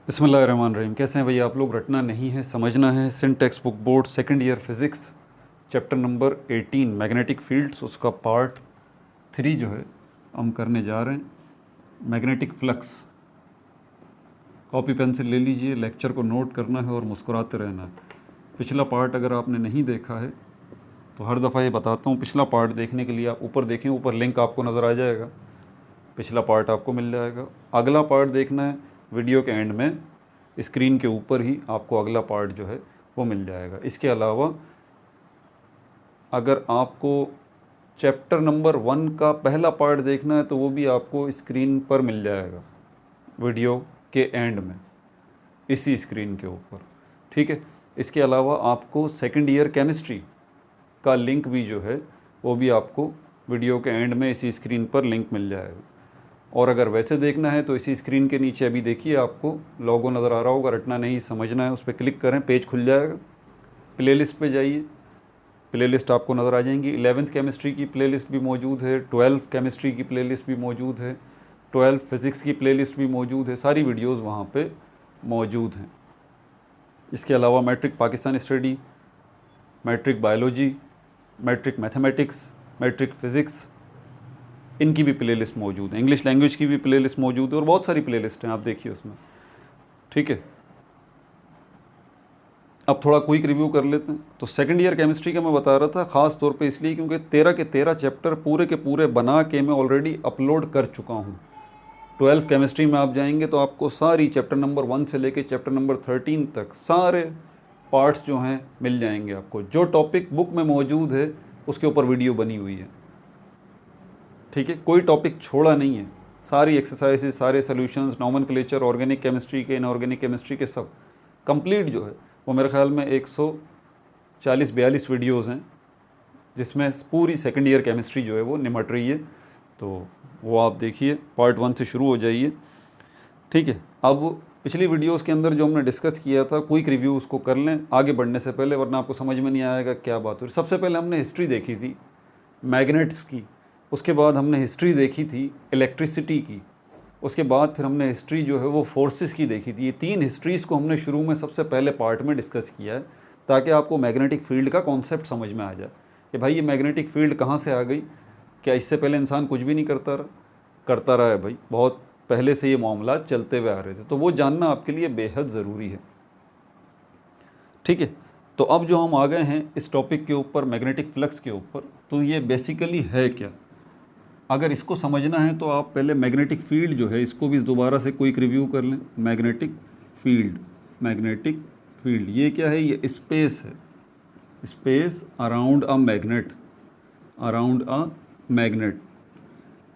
बिस्मिल्लाहिर्रहमानिर्रहीम। कैसे हैं भैया आप लोग? रटना नहीं है, समझना है। Sindh text book board second year physics chapter number 18 magnetic fields, उसका पार्ट 3 जो है हम करने जा रहे हैं। Magnetic flux. कॉपी पेंसिल ले लीजिए, लेक्चर को नोट करना है और मुस्कुराते रहना है। पिछला पार्ट अगर आपने नहीं देखा है तो हर दफ़ा ये बताता हूँ, पिछला पार्ट देखने के लिए आप ऊपर देखें, ऊपर लिंक आपको नज़र आ जाएगा, पिछला पार्ट आपको मिल जाएगा। अगला पार्ट देखना है वीडियो के एंड में, स्क्रीन के ऊपर ही आपको अगला पार्ट जो है वो मिल जाएगा। इसके अलावा अगर आपको चैप्टर नंबर 1 का पहला पार्ट देखना है तो वो भी आपको स्क्रीन पर मिल जाएगा, वीडियो के एंड में, इसी स्क्रीन के ऊपर, ठीक है। इसके अलावा आपको सेकंड ईयर केमिस्ट्री का लिंक भी जो है वो भी आपको वीडियो के एंड में इसी स्क्रीन पर लिंक मिल जाएगा। और अगर वैसे देखना है तो इसी स्क्रीन के नीचे अभी देखिए आपको लोगो नज़र आ रहा होगा, रटना नहीं समझना है, उस पर क्लिक करें, पेज खुल जाएगा। प्लेलिस्ट पे जाइए, प्लेलिस्ट आपको नज़र आ जाएंगी। 11th केमिस्ट्री की प्लेलिस्ट भी मौजूद है, 12 केमिस्ट्री की प्लेलिस्ट भी मौजूद है, 12 फिज़िक्स की प्लेलिस्ट भी मौजूद है, सारी वीडियोज़ वहाँ पर मौजूद हैं। इसके अलावा matric Pakistan study, matric biology, matric mathematics, matric physics, इनकी भी प्लेलिस्ट मौजूद है। इंग्लिश लैंग्वेज की भी प्लेलिस्ट मौजूद है और बहुत सारी प्लेलिस्ट हैं, आप देखिए उसमें, ठीक है। अब थोड़ा क्विक रिव्यू कर लेते हैं। तो सेकंड ईयर केमिस्ट्री का मैं बता रहा था ख़ास तौर पे इसलिए क्योंकि 13 के 13 चैप्टर पूरे के पूरे बना के मैं ऑलरेडी अपलोड कर चुका हूँ। 12 केमिस्ट्री में आप जाएंगे तो आपको सारी चैप्टर नंबर 1 से लेके चैप्टर नंबर 13 तक सारे पार्ट्स जो हैं मिल जाएंगे आपको। जो टॉपिक बुक में मौजूद है उसके ऊपर वीडियो बनी हुई है, ठीक है। कोई टॉपिक छोड़ा नहीं है, सारी एक्सरसाइजेज, सारे सॉल्यूशंस, नॉमेनक्लेचर, ऑर्गेनिक केमिस्ट्री के, इनऑर्गेनिक केमिस्ट्री के, सब कंप्लीट जो है वो मेरे ख्याल में 140-42 वीडियोस हैं जिसमें पूरी सेकंड ईयर केमिस्ट्री जो है वो निमट रही है। तो वो आप देखिए, पार्ट 1 से शुरू हो जाइए, ठीक है। अब पिछली वीडियोस के अंदर जो हमने डिस्कस किया था, क्विक रिव्यू उसको कर लें आगे बढ़ने से पहले, वरना आपको समझ में नहीं आएगा क्या बात हो रही। सबसे पहले हमने हिस्ट्री देखी थी मैग्नेट्स की, उसके बाद हमने हिस्ट्री देखी थी इलेक्ट्रिसिटी की, उसके बाद फिर हमने हिस्ट्री जो है वो फोर्सेस की देखी थी। ये 3 हिस्ट्रीज़ को हमने शुरू में सबसे पहले पार्ट में डिस्कस किया है ताकि आपको मैग्नेटिक फील्ड का कॉन्सेप्ट समझ में आ जाए कि भाई ये मैग्नेटिक फील्ड कहाँ से आ गई। क्या इससे पहले इंसान कुछ भी नहीं करता रहा है भाई, बहुत पहले से ये मामला चलते हुए आ रहे थे, तो वो जानना आपके लिए बेहद ज़रूरी है, ठीक है। तो अब जो हम आ गए हैं इस टॉपिक के ऊपर, मैग्नेटिक फ्लक्स के ऊपर, तो ये बेसिकली है क्या। अगर इसको समझना है तो आप पहले मैग्नेटिक फील्ड जो है इसको भी दोबारा से क्विक रिव्यू कर लें। मैग्नेटिक फील्ड ये क्या है? ये स्पेस है, स्पेस अराउंड अ मैग्नेट,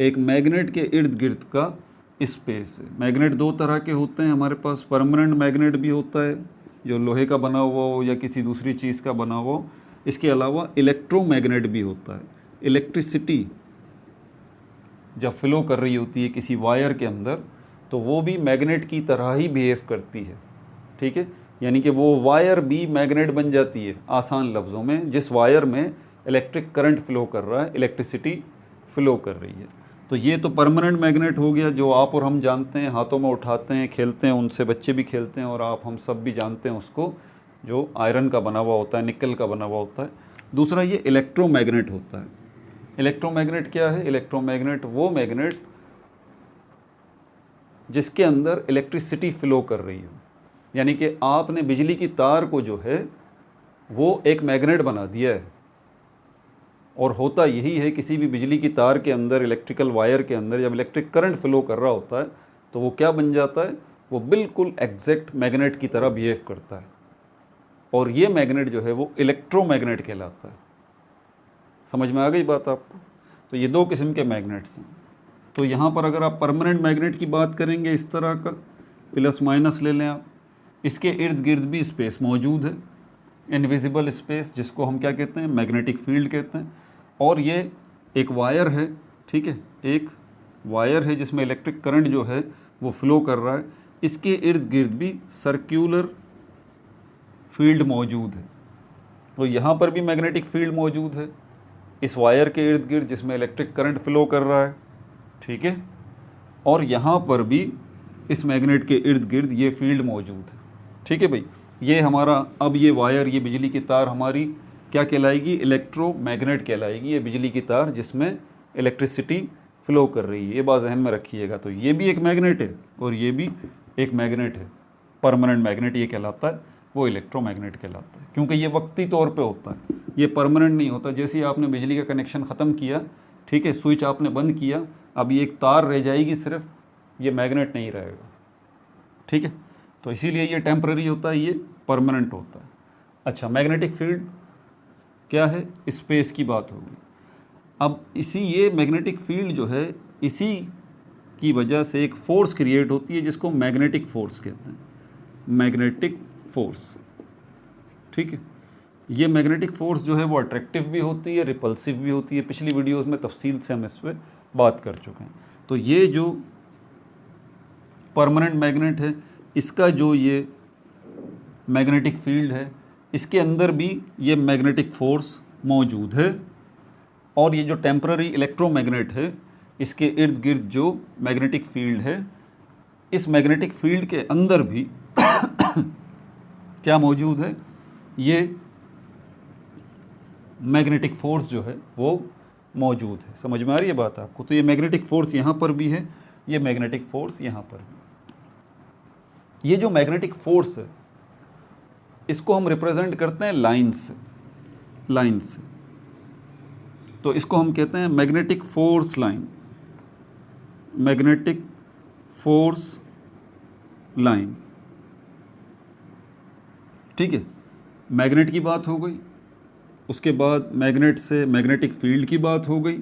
एक मैग्नेट के इर्द गिर्द का स्पेस है। मैग्नेट 2 तरह के होते हैं हमारे पास, परमानेंट मैग्नेट भी होता है जो लोहे का बना हुआ हो या किसी दूसरी चीज़ का बना हुआ हो। इसके अलावा इलेक्ट्रोमैग्नेट भी होता है। इलेक्ट्रिसिटी जब फ्लो कर रही होती है किसी वायर के अंदर तो वो भी मैग्नेट की तरह ही बिहेव करती है, ठीक है। यानी कि वो वायर भी मैग्नेट बन जाती है। आसान लफ्ज़ों में, जिस वायर में इलेक्ट्रिक करंट फ्लो कर रहा है, इलेक्ट्रिसिटी फ्लो कर रही है, तो ये तो परमानेंट मैग्नेट हो गया जो आप और हम जानते हैं, हाथों में उठाते हैं, खेलते हैं, उनसे बच्चे भी खेलते हैं और आप हम सब भी जानते हैं उसको, जो आयरन का बना हुआ होता है, निकल का बना हुआ होता है। दूसरा ये इलेक्ट्रोमैग्नेट होता है। इलेक्ट्रोमैग्नेट क्या है? इलेक्ट्रोमैग्नेट वो मैग्नेट जिसके अंदर इलेक्ट्रिसिटी फ़्लो कर रही हो, यानी कि आपने बिजली की तार को जो है वो एक मैग्नेट बना दिया है। और होता यही है, किसी भी बिजली की तार के अंदर, इलेक्ट्रिकल वायर के अंदर जब इलेक्ट्रिक करंट फ़्लो कर रहा होता है तो वो क्या बन जाता है? वो बिल्कुल एग्जैक्ट मैग्नेट की तरह बिहेव करता है और ये मैग्नेट जो है वो इलेक्ट्रोमैग्नेट कहलाता है। समझ में आ गई बात आपको? तो ये 2 किस्म के मैग्नेट्स हैं। तो यहाँ पर अगर आप परमानेंट मैग्नेट की बात करेंगे, इस तरह का प्लस माइनस ले लें आप, इसके इर्द गिर्द भी स्पेस मौजूद है, इनविजिबल स्पेस, जिसको हम क्या कहते हैं? मैग्नेटिक फील्ड कहते हैं। और ये एक वायर है, ठीक है, एक वायर है जिसमें इलेक्ट्रिक करंट जो है वो फ्लो कर रहा है। इसके इर्द गिर्द भी सर्क्यूलर फील्ड मौजूद है। तो यहाँ पर भी मैग्नेटिक फील्ड मौजूद है इस वायर के इर्द गिर्द जिसमें इलेक्ट्रिक करंट फ्लो कर रहा है, ठीक है। और यहाँ पर भी इस मैग्नेट के इर्द गिर्द ये फील्ड मौजूद है। ठीक है भाई, ये हमारा अब ये वायर, ये बिजली की तार हमारी क्या कहलाएगी? इलेक्ट्रोमैग्नेट कहलाएगी। ये बिजली की तार जिसमें इलेक्ट्रिसिटी फ्लो कर रही है, ये बात जहन में रखिएगा। तो ये भी एक मैग्नेट है और ये भी एक मैग्नेट है, परमानेंट मैग्नेट ये कहलाता है, वो इलेक्ट्रोमैग्नेट कहलाता है, क्योंकि ये वक्ती तौर पे होता है, ये परमानेंट नहीं होता। जैसे ही आपने बिजली का कनेक्शन ख़त्म किया, ठीक है, स्विच आपने बंद किया, अब ये एक तार रह जाएगी सिर्फ, ये मैग्नेट नहीं रहेगा। ठीक है, तो इसीलिए ये टेम्पररी होता है, ये परमानेंट होता है। अच्छा, मैग्नेटिक फील्ड क्या है? स्पेस की बात होगी। अब इसी ये मैग्नेटिक फील्ड जो है, इसी की वजह से एक फोर्स क्रिएट होती है जिसको मैग्नेटिक फोर्स कहते हैं, मैग्नेटिक फोर्स। ठीक है, ये मैग्नेटिक फोर्स जो है वो अट्रैक्टिव भी होती है, रिपल्सिव भी होती है। पिछली वीडियोस में तफसील से हम इस पर बात कर चुके हैं। तो ये जो परमानेंट मैग्नेट है, इसका जो ये मैग्नेटिक फील्ड है, इसके अंदर भी ये मैग्नेटिक फोर्स मौजूद है। और ये जो टेम्पररी इलेक्ट्रोमैग्नेट है, इसके इर्द गिर्द जो मैग्नेटिक फील्ड है, इस मैग्नेटिक फील्ड के अंदर भी क्या मौजूद है? ये मैग्नेटिक फोर्स जो है वो मौजूद है। समझ में आ रही है बात आपको? तो ये मैग्नेटिक फोर्स यहाँ पर भी है, ये मैग्नेटिक फोर्स यहाँ पर भी। ये जो मैग्नेटिक फोर्स है, इसको हम रिप्रेजेंट करते हैं लाइंस से, लाइंस से। तो इसको हम कहते हैं magnetic force line, magnetic force line. ठीक है, मैग्नेट की बात हो गई, उसके बाद मैग्नेट से मैग्नेटिक फील्ड की बात हो गई,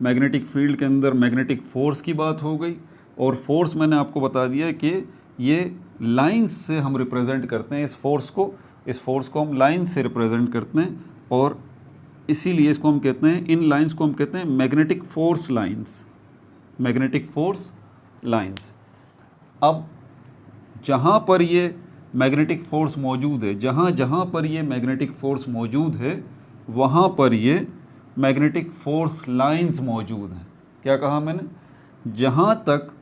मैग्नेटिक फील्ड के अंदर मैग्नेटिक फोर्स की बात हो गई, और फोर्स मैंने आपको बता दिया कि ये लाइंस से हम रिप्रेजेंट करते हैं इस फोर्स को, इस फोर्स को हम लाइन से रिप्रेजेंट करते हैं, और इसीलिए इसको हम कहते हैं, इन लाइंस को हम कहते हैं magnetic force lines, magnetic force lines. अब जहाँ पर ये मैग्नेटिक फोर्स मौजूद है, जहाँ जहाँ पर ये मैग्नेटिक फोर्स मौजूद है, वहाँ पर ये मैग्नेटिक फोर्स लाइंस मौजूद हैं। क्या कहा मैंने? जहाँ तक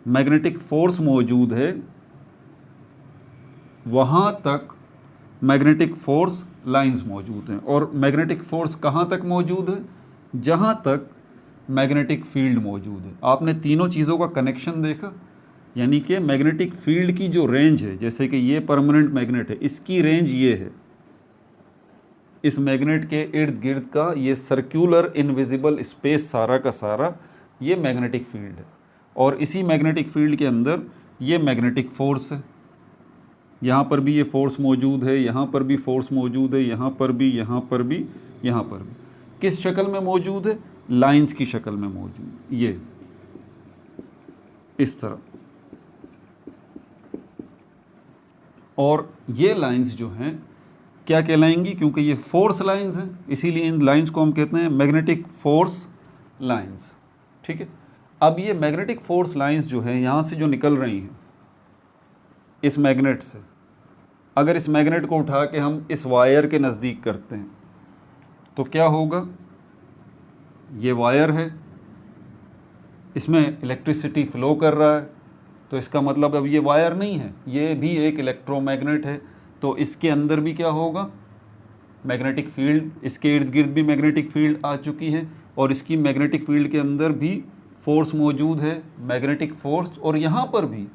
मैग्नेटिक फोर्स मौजूद है, वहाँ तक मैग्नेटिक फोर्स लाइंस मौजूद हैं। और मैग्नेटिक फोर्स कहाँ तक मौजूद है? जहाँ तक मैग्नेटिक फील्ड मौजूद है। आपने तीनों चीज़ों का कनेक्शन देखा, यानी कि मैग्नेटिक फील्ड की जो रेंज है, जैसे कि ये परमानेंट मैग्नेट है, इसकी रेंज ये है, इस मैग्नेट के इर्द गिर्द का ये सर्कुलर इनविजिबल स्पेस सारा का सारा ये मैग्नेटिक फील्ड है। और इसी मैग्नेटिक फील्ड के अंदर ये मैग्नेटिक फोर्स है, यहाँ पर भी ये फोर्स मौजूद है, यहाँ पर भी फोर्स मौजूद है, यहाँ पर भी, यहाँ पर भी, यहाँ पर भी। किस शक्ल में मौजूद है? लाइंस की शक्ल में मौजूद, ये इस तरह। और ये लाइंस जो हैं क्या कहलाएंगी? क्योंकि ये फोर्स लाइंस हैं, इसीलिए इन लाइंस को हम कहते हैं मैग्नेटिक फोर्स लाइंस। ठीक है, अब ये मैग्नेटिक फोर्स लाइंस जो है, यहाँ से जो निकल रही हैं इस मैग्नेट से, अगर इस मैग्नेट को उठा के हम इस वायर के नज़दीक करते हैं तो क्या होगा? ये वायर है, इसमें इलेक्ट्रिसिटी फ़्लो कर रहा है, तो इसका मतलब अब ये वायर नहीं है, ये भी एक इलेक्ट्रोमैग्नेट है। तो इसके अंदर भी क्या होगा? मैग्नेटिक फील्ड, इसके इर्द गिर्द भी मैग्नेटिक फील्ड आ चुकी है, और इसकी मैग्नेटिक फील्ड के अंदर भी फोर्स मौजूद है, मैग्नेटिक फोर्स। और यहाँ पर भी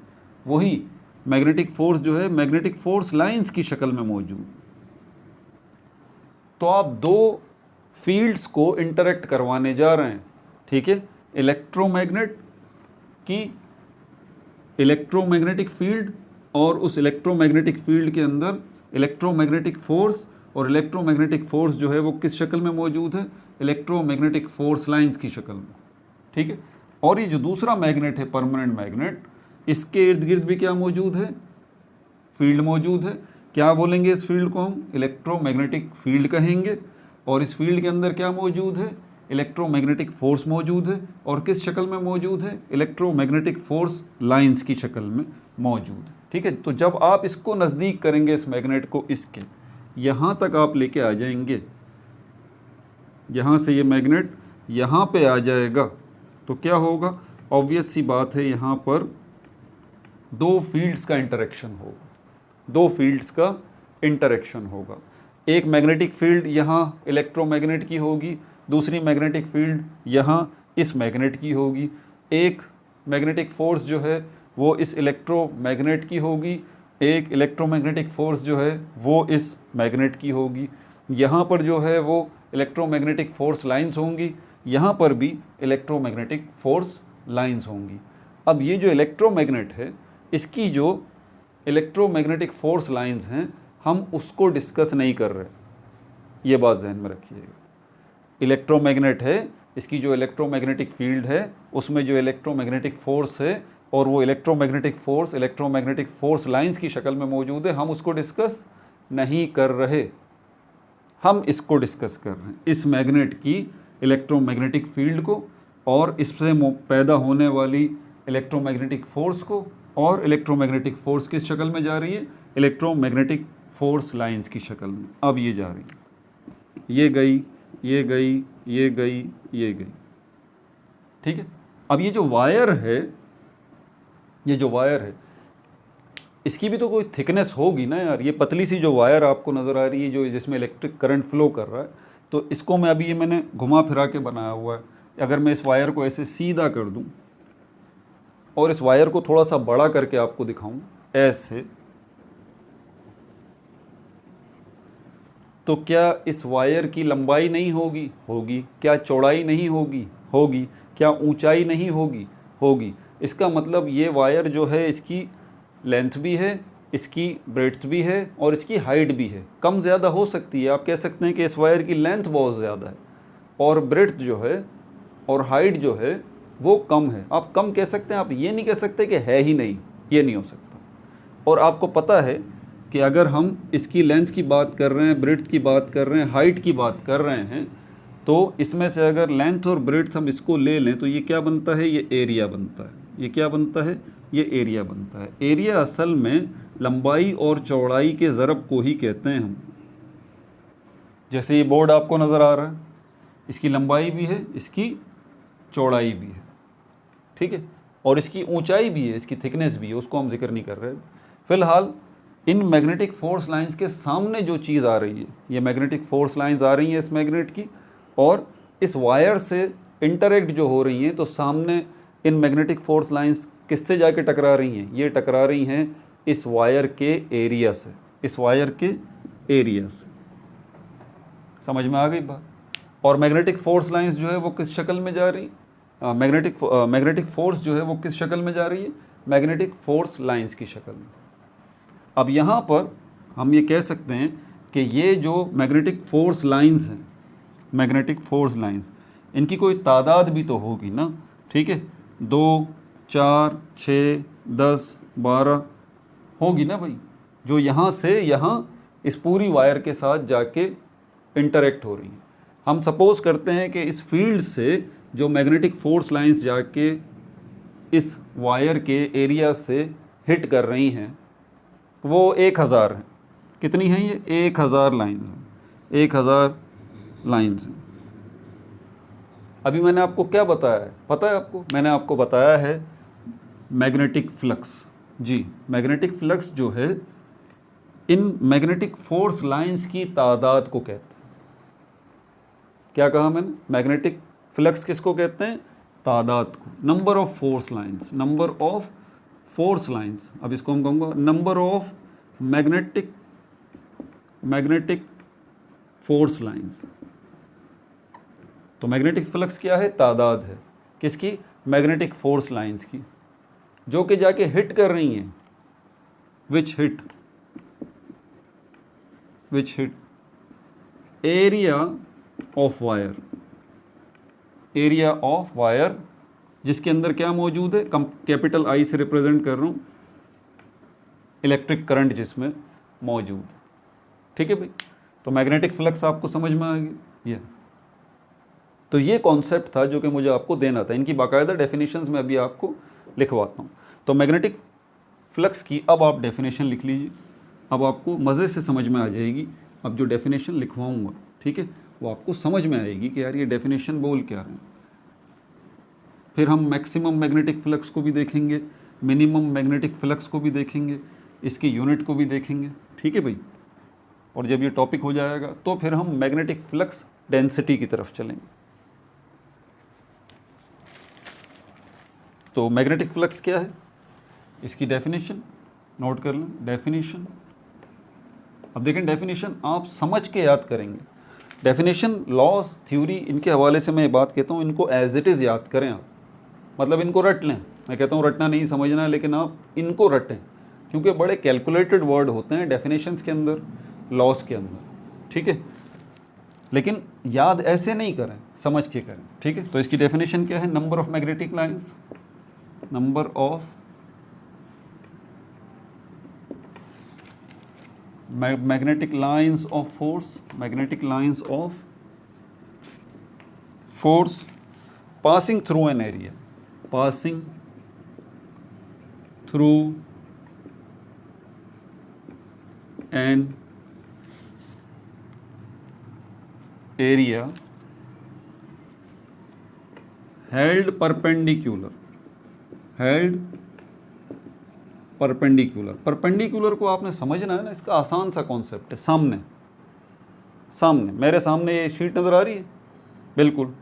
वही मैग्नेटिक फोर्स जो है मैग्नेटिक फोर्स लाइंस की शक्ल में मौजूद। तो आप दो फील्ड्स को इंटरेक्ट करवाने जा रहे हैं। ठीक है, इलेक्ट्रोमैग्नेट की इलेक्ट्रोमैग्नेटिक फील्ड, और उस इलेक्ट्रोमैग्नेटिक फील्ड के अंदर इलेक्ट्रोमैग्नेटिक फोर्स, और इलेक्ट्रोमैग्नेटिक फोर्स जो है वो किस शक्ल में मौजूद है? इलेक्ट्रोमैग्नेटिक फोर्स लाइंस की शक्ल में। ठीक है, और ये जो दूसरा मैग्नेट है परमानेंट मैग्नेट, इसके इर्द गिर्द भी क्या मौजूद है? फील्ड मौजूद है। क्या बोलेंगे इस फील्ड को? हम इलेक्ट्रोमैग्नेटिक फील्ड कहेंगे। और इस फील्ड के अंदर क्या मौजूद है? इलेक्ट्रोमैग्नेटिक फोर्स मौजूद है। और किस शक्ल में मौजूद है? इलेक्ट्रोमैग्नेटिक फोर्स लाइंस की शक्ल में मौजूद है। ठीक है, तो जब आप इसको नज़दीक करेंगे, इस मैग्नेट को, इसके यहाँ तक आप लेके आ जाएंगे, यहाँ से ये मैग्नेट यहाँ पे आ जाएगा, तो क्या होगा? ऑब्वियस सी बात है यहाँ पर दो फील्ड्स का इंटरेक्शन होगा, दो फील्ड्स का इंटरेक्शन होगा। एक मैग्नेटिक फील्ड यहाँ इलेक्ट्रोमैग्नेट की होगी, दूसरी मैग्नेटिक फील्ड यहाँ इस मैग्नेट की होगी। एक मैग्नेटिक फोर्स जो है वो इस इलेक्ट्रोमैग्नेट की होगी, एक इलेक्ट्रोमैग्नेटिक फोर्स जो है वो इस मैग्नेट की होगी। यहाँ पर जो है वो इलेक्ट्रोमैग्नेटिक फोर्स लाइंस होंगी, यहाँ पर भी इलेक्ट्रोमैग्नेटिक फोर्स लाइंस होंगी। अब ये जो इलेक्ट्रोमैग्नेट है इसकी जो इलेक्ट्रोमैग्नेटिक फोर्स लाइंस हैं हम उसको डिस्कस नहीं कर रहे, ये बात जहन में रखिएगा। इलेक्ट्रोमैग्नेट है, इसकी जो इलेक्ट्रोमैग्नेटिक फील्ड है उसमें जो इलेक्ट्रोमैग्नेटिक फोर्स है और वो इलेक्ट्रोमैग्नेटिक फोर्स लाइंस की शक्ल में मौजूद है, हम उसको डिस्कस नहीं कर रहे, हम इसको डिस्कस कर रहे हैं, इस मैग्नेट की इलेक्ट्रोमैग्नेटिक फील्ड को और इससे पैदा होने वाली इलेक्ट्रोमैग्नेटिक फोर्स को। और इलेक्ट्रोमैग्नेटिक फोर्स किस शक्ल में जा रही है? इलेक्ट्रोमैग्नेटिक फोर्स लाइंस की शक्ल में। अब ये जा रही है, ये गई, ये गई, ये गई, ये गई, ठीक है। अब ये जो वायर है, ये जो वायर है इसकी भी तो कोई थिकनेस होगी ना यार। ये पतली सी जो वायर आपको नज़र आ रही है जो जिसमें इलेक्ट्रिक करंट फ्लो कर रहा है, तो इसको मैं अभी ये मैंने घुमा फिरा के बनाया हुआ है। अगर मैं इस वायर को ऐसे सीधा कर दूं और इस वायर को थोड़ा सा बड़ा करके आपको दिखाऊं ऐसे, तो क्या इस वायर की लंबाई नहीं होगी? होगी। क्या चौड़ाई नहीं होगी? होगी। क्या ऊंचाई नहीं होगी? होगी। इसका मतलब ये वायर जो है इसकी लेंथ भी है, इसकी ब्रेड्थ भी है और इसकी हाइट भी है। कम ज़्यादा हो सकती है, आप कह सकते हैं कि इस वायर की लेंथ बहुत ज़्यादा है और ब्रेड्थ जो है और हाइट जो है वो कम है। आप कम कह सकते हैं, आप ये नहीं कह सकते कि है ही नहीं, ये नहीं हो सकता। और आपको पता है कि अगर हम इसकी लेंथ की बात कर रहे हैं, ब्रेड्थ की बात कर रहे हैं, हाइट की बात कर रहे हैं, तो इसमें से अगर लेंथ और ब्रेड्थ हम इसको ले लें तो ये क्या बनता है? ये एरिया बनता है। ये क्या बनता है? ये एरिया बनता है। एरिया असल में लंबाई और चौड़ाई के ज़रब को ही कहते हैं हम। जैसे ये बोर्ड आपको नज़र आ रहा है, इसकी लंबाई भी है, इसकी चौड़ाई भी है, ठीक है, और इसकी ऊंचाई भी है, इसकी थिकनेस भी है, उसको हम जिक्र नहीं कर रहे। फ़िलहाल इन मैग्नेटिक फोर्स लाइंस के सामने जो चीज़ आ रही है, ये मैग्नेटिक फोर्स लाइंस आ रही हैं इस मैग्नेट की और इस वायर से इंटरेक्ट जो हो रही हैं, तो सामने इन मैग्नेटिक फोर्स लाइंस किससे जाके टकरा रही हैं? ये टकरा रही हैं इस वायर के एरिया से, इस वायर के एरिया से। समझ में आ गई बात? और मैग्नेटिक फोर्स लाइंस जो है वो किस शक्ल में जा रही? मैग्नेटिक फोर्स जो है वो किस शक्ल में जा रही है? मैग्नेटिक फोर्स लाइंस की शक्ल में। अब यहाँ पर हम ये कह सकते हैं कि ये जो मैग्नेटिक फोर्स लाइंस हैं, मैग्नेटिक फोर्स लाइंस, इनकी कोई तादाद भी तो होगी ना, ठीक है, 2, 4, 6, 10, 12 होगी ना भाई, जो यहाँ से यहाँ इस पूरी वायर के साथ जाके इंटरेक्ट हो रही है। हम सपोज़ करते हैं कि इस फील्ड से जो मैग्नेटिक फोर्स लाइंस जाके इस वायर के एरिया से हिट कर रही हैं वो 1000 हैं। कितनी हैं ये? 1000 लाइंस हैं, 1000 लाइंस हैं। अभी मैंने आपको क्या बताया है, पता है आपको? मैंने आपको बताया है मैग्नेटिक फ्लक्स। जी, मैग्नेटिक फ्लक्स जो है इन मैग्नेटिक फोर्स लाइंस की तादाद को कहते हैं। क्या कहा मैंने? मैग्नेटिक फ्लक्स किसको कहते हैं? तादाद को। Number of force lines, number of force lines. अब इसको हम कहूँगा number of magnetic force lines. तो मैग्नेटिक फ्लक्स क्या है? तादाद है। किसकी? मैग्नेटिक फोर्स लाइंस की, जो कि जाके हिट कर रही हैं। Which hit area of wire, area of wire जिसके अंदर क्या मौजूद है? कैपिटल आई से रिप्रेजेंट कर रहा हूँ इलेक्ट्रिक करंट जिसमें मौजूद है, ठीक है भाई। तो मैग्नेटिक फ्लक्स आपको समझ में आ गई। तो ये कॉन्सेप्ट था जो कि मुझे आपको देना था। इनकी बाकायदा डेफिनेशंस में अभी आपको लिखवाता हूँ। तो मैग्नेटिक फ्लक्स की अब आप डेफिनेशन लिख लीजिए, अब आपको मज़े से समझ में आ जाएगी। अब जो डेफिनेशन लिखवाऊँगा, ठीक है, वो आपको समझ में आएगी कि यार ये डेफिनेशन बोल क्या रहे हैं। फिर हम मैक्सिमम मैग्नेटिक फ्लक्स को भी देखेंगे, मिनिमम मैग्नेटिक फ्लक्स को भी देखेंगे, इसकी यूनिट को भी देखेंगे, ठीक है भाई। और जब ये टॉपिक हो जाएगा तो फिर हम मैग्नेटिक फ्लक्स डेंसिटी की तरफ चलेंगे। तो मैग्नेटिक फ्लक्स क्या है, इसकी डेफिनेशन नोट कर लें। डेफिनेशन, अब देखें डेफिनेशन आप समझ के याद करेंगे। डेफिनेशन, लॉस, थ्योरी, इनके हवाले से मैं बात कहता हूँ, इनको एज इट इज़ याद करें आप, मतलब इनको रट लें। मैं कहता हूँ रटना नहीं, समझना है, लेकिन आप इनको रटें, क्योंकि बड़े कैलकुलेटेड वर्ड होते हैं डेफिनेशंस के अंदर, लॉस के अंदर, ठीक है। लेकिन याद ऐसे नहीं करें, समझ के करें, ठीक है। तो इसकी डेफिनेशन क्या है, number of magnetic lines, number of magnetic lines of force, magnetic lines of force passing through an area, passing through an area held perpendicular, held perpendicular. Perpendicular को आपने समझना है ना, इसका आसान सा कॉन्सेप्ट है। सामने, सामने, मेरे सामने ये शीट नज़र आ रही है, बिल्कुल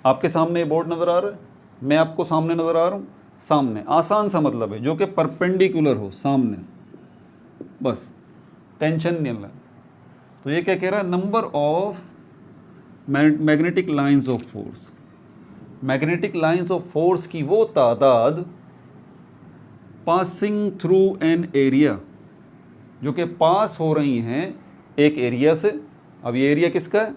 आपके सामने ये बोर्ड नज़र आ रहा है, मैं आपको सामने नज़र आ रहा हूँ, सामने, आसान सा मतलब है जो कि परपेंडिकुलर हो, सामने, बस टेंशन नहीं लेना। तो ये क्या कह रहा है, number of magnetic lines of force, magnetic lines of force की वो तादाद पासिंग थ्रू एन एरिया, जो कि पास हो रही हैं एक एरिया से। अब ये एरिया किसका है,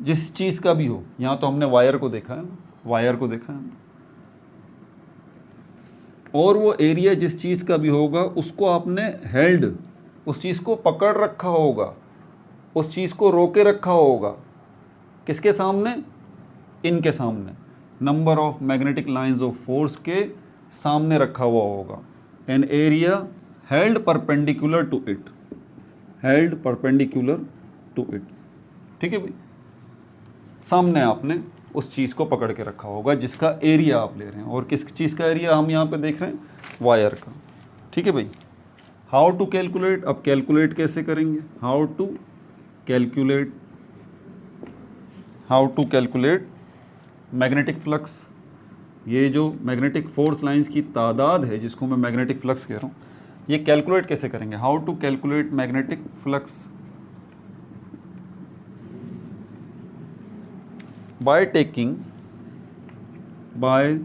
जिस चीज़ का भी हो, यहाँ तो हमने वायर को देखा है, वायर को देखा है, और वो एरिया जिस चीज़ का भी होगा उसको आपने हेल्ड, उस चीज़ को पकड़ रखा होगा, उस चीज़ को रोके रखा होगा, किसके सामने, इनके सामने, number of magnetic lines of force के सामने रखा हुआ होगा। An area held perpendicular to it, held perpendicular to it, ठीक है भाई। सामने आपने उस चीज़ को पकड़ के रखा होगा जिसका एरिया आप ले रहे हैं, और किस चीज़ का एरिया हम यहाँ पे देख रहे हैं, वायर का, ठीक है भाई। हाउ टू कैलकुलेट, अब कैलकुलेट कैसे करेंगे, how to calculate, how to calculate magnetic flux. ये जो मैग्नेटिक फोर्स लाइंस की तादाद है जिसको मैं मैग्नेटिक फ्लक्स कह रहा हूँ, ये कैलकुलेट कैसे करेंगे, how to calculate magnetic flux, by taking, by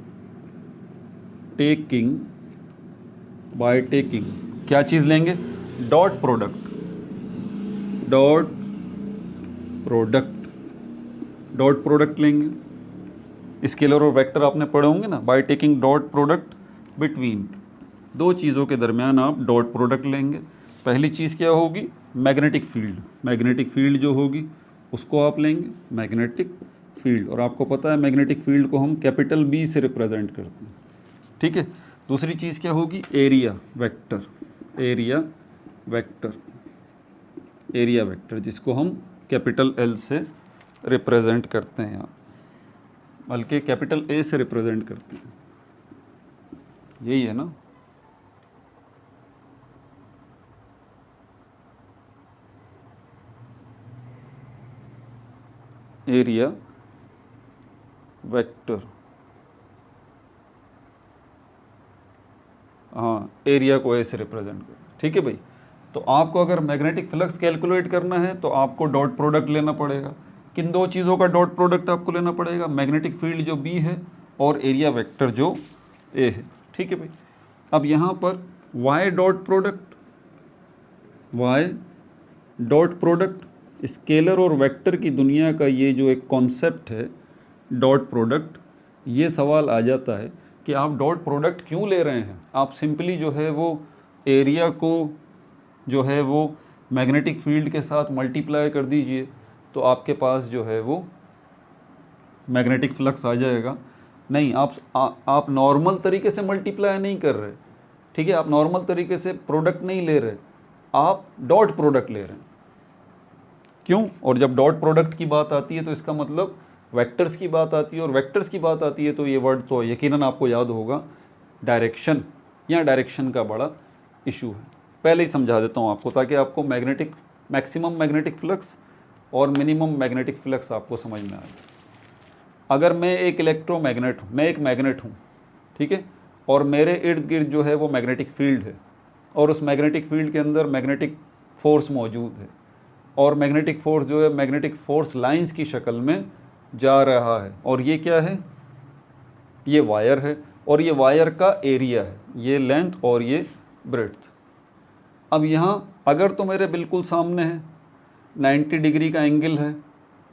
taking, by taking क्या चीज़ लेंगे, dot product, dot product, dot product लेंगे। स्केलर और वेक्टर आपने पढ़े होंगे ना, by taking dot product between, दो चीज़ों के दरमियान आप डॉट प्रोडक्ट लेंगे। पहली चीज़ क्या होगी, मैग्नेटिक फील्ड, मैग्नेटिक फील्ड जो होगी उसको आप लेंगे, मैग्नेटिक फील्ड, और आपको पता है मैग्नेटिक फील्ड को हम कैपिटल बी से रिप्रेजेंट करते हैं, ठीक है। दूसरी चीज़ क्या होगी, area vector, area vector, area vector जिसको हम कैपिटल एल से रिप्रेजेंट करते हैं, बल्कि कैपिटल ए से रिप्रेजेंट करते हैं, यही है ना। एरिया वेक्टर, हाँ, एरिया को ए से रिप्रेजेंट कर, ठीक है भाई। तो आपको अगर मैग्नेटिक फ्लक्स कैलकुलेट करना है तो आपको डॉट प्रोडक्ट लेना पड़ेगा। किन दो चीज़ों का डॉट प्रोडक्ट आपको लेना पड़ेगा, मैग्नेटिक फील्ड जो बी है और एरिया वेक्टर जो ए है, ठीक है भाई। अब यहाँ पर why dot product, why dot product, scalar और वेक्टर की दुनिया का ये जो एक कॉन्सेप्ट है डॉट प्रोडक्ट, ये सवाल आ जाता है कि आप डॉट प्रोडक्ट क्यों ले रहे हैं। आप सिंपली जो है वो एरिया को जो है वो मैग्नेटिक फील्ड के साथ मल्टीप्लाई कर दीजिए तो आपके पास जो है वो मैग्नेटिक फ्लक्स आ जाएगा। नहीं, आप नॉर्मल तरीके से मल्टीप्लाई नहीं कर रहे, ठीक है, आप नॉर्मल तरीके से प्रोडक्ट नहीं ले रहे, आप डॉट प्रोडक्ट ले रहे हैं। क्यों? और जब डॉट प्रोडक्ट की बात आती है तो इसका मतलब वेक्टर्स की बात आती है और वेक्टर्स की बात आती है तो ये वर्ड तो यकीनन आपको याद होगा, डायरेक्शन या डायरेक्शन का बड़ा इशू है। पहले ही समझा देता हूँ आपको ताकि आपको मैक्सिमम मैग्नेटिक फ्लक्स और मिनिमम मैग्नेटिक फ्लक्स आपको समझ में आए। अगर मैं एक इलेक्ट्रोमैग्नेट हूँ, मैं एक मैग्नेट हूँ, ठीक है, और मेरे इर्द गिर्द जो है वो मैग्नेटिक फील्ड है और उस मैग्नेटिक फील्ड के अंदर मैग्नेटिक फोर्स मौजूद है और मैग्नेटिक फोर्स जो है मैग्नेटिक फोर्स लाइंस की शक्ल में जा रहा है, और ये क्या है, ये वायर है और ये वायर का एरिया है, ये लेंथ और ये ब्रेड्थ। अब यहाँ अगर तो मेरे बिल्कुल सामने है, 90 डिग्री का एंगल है,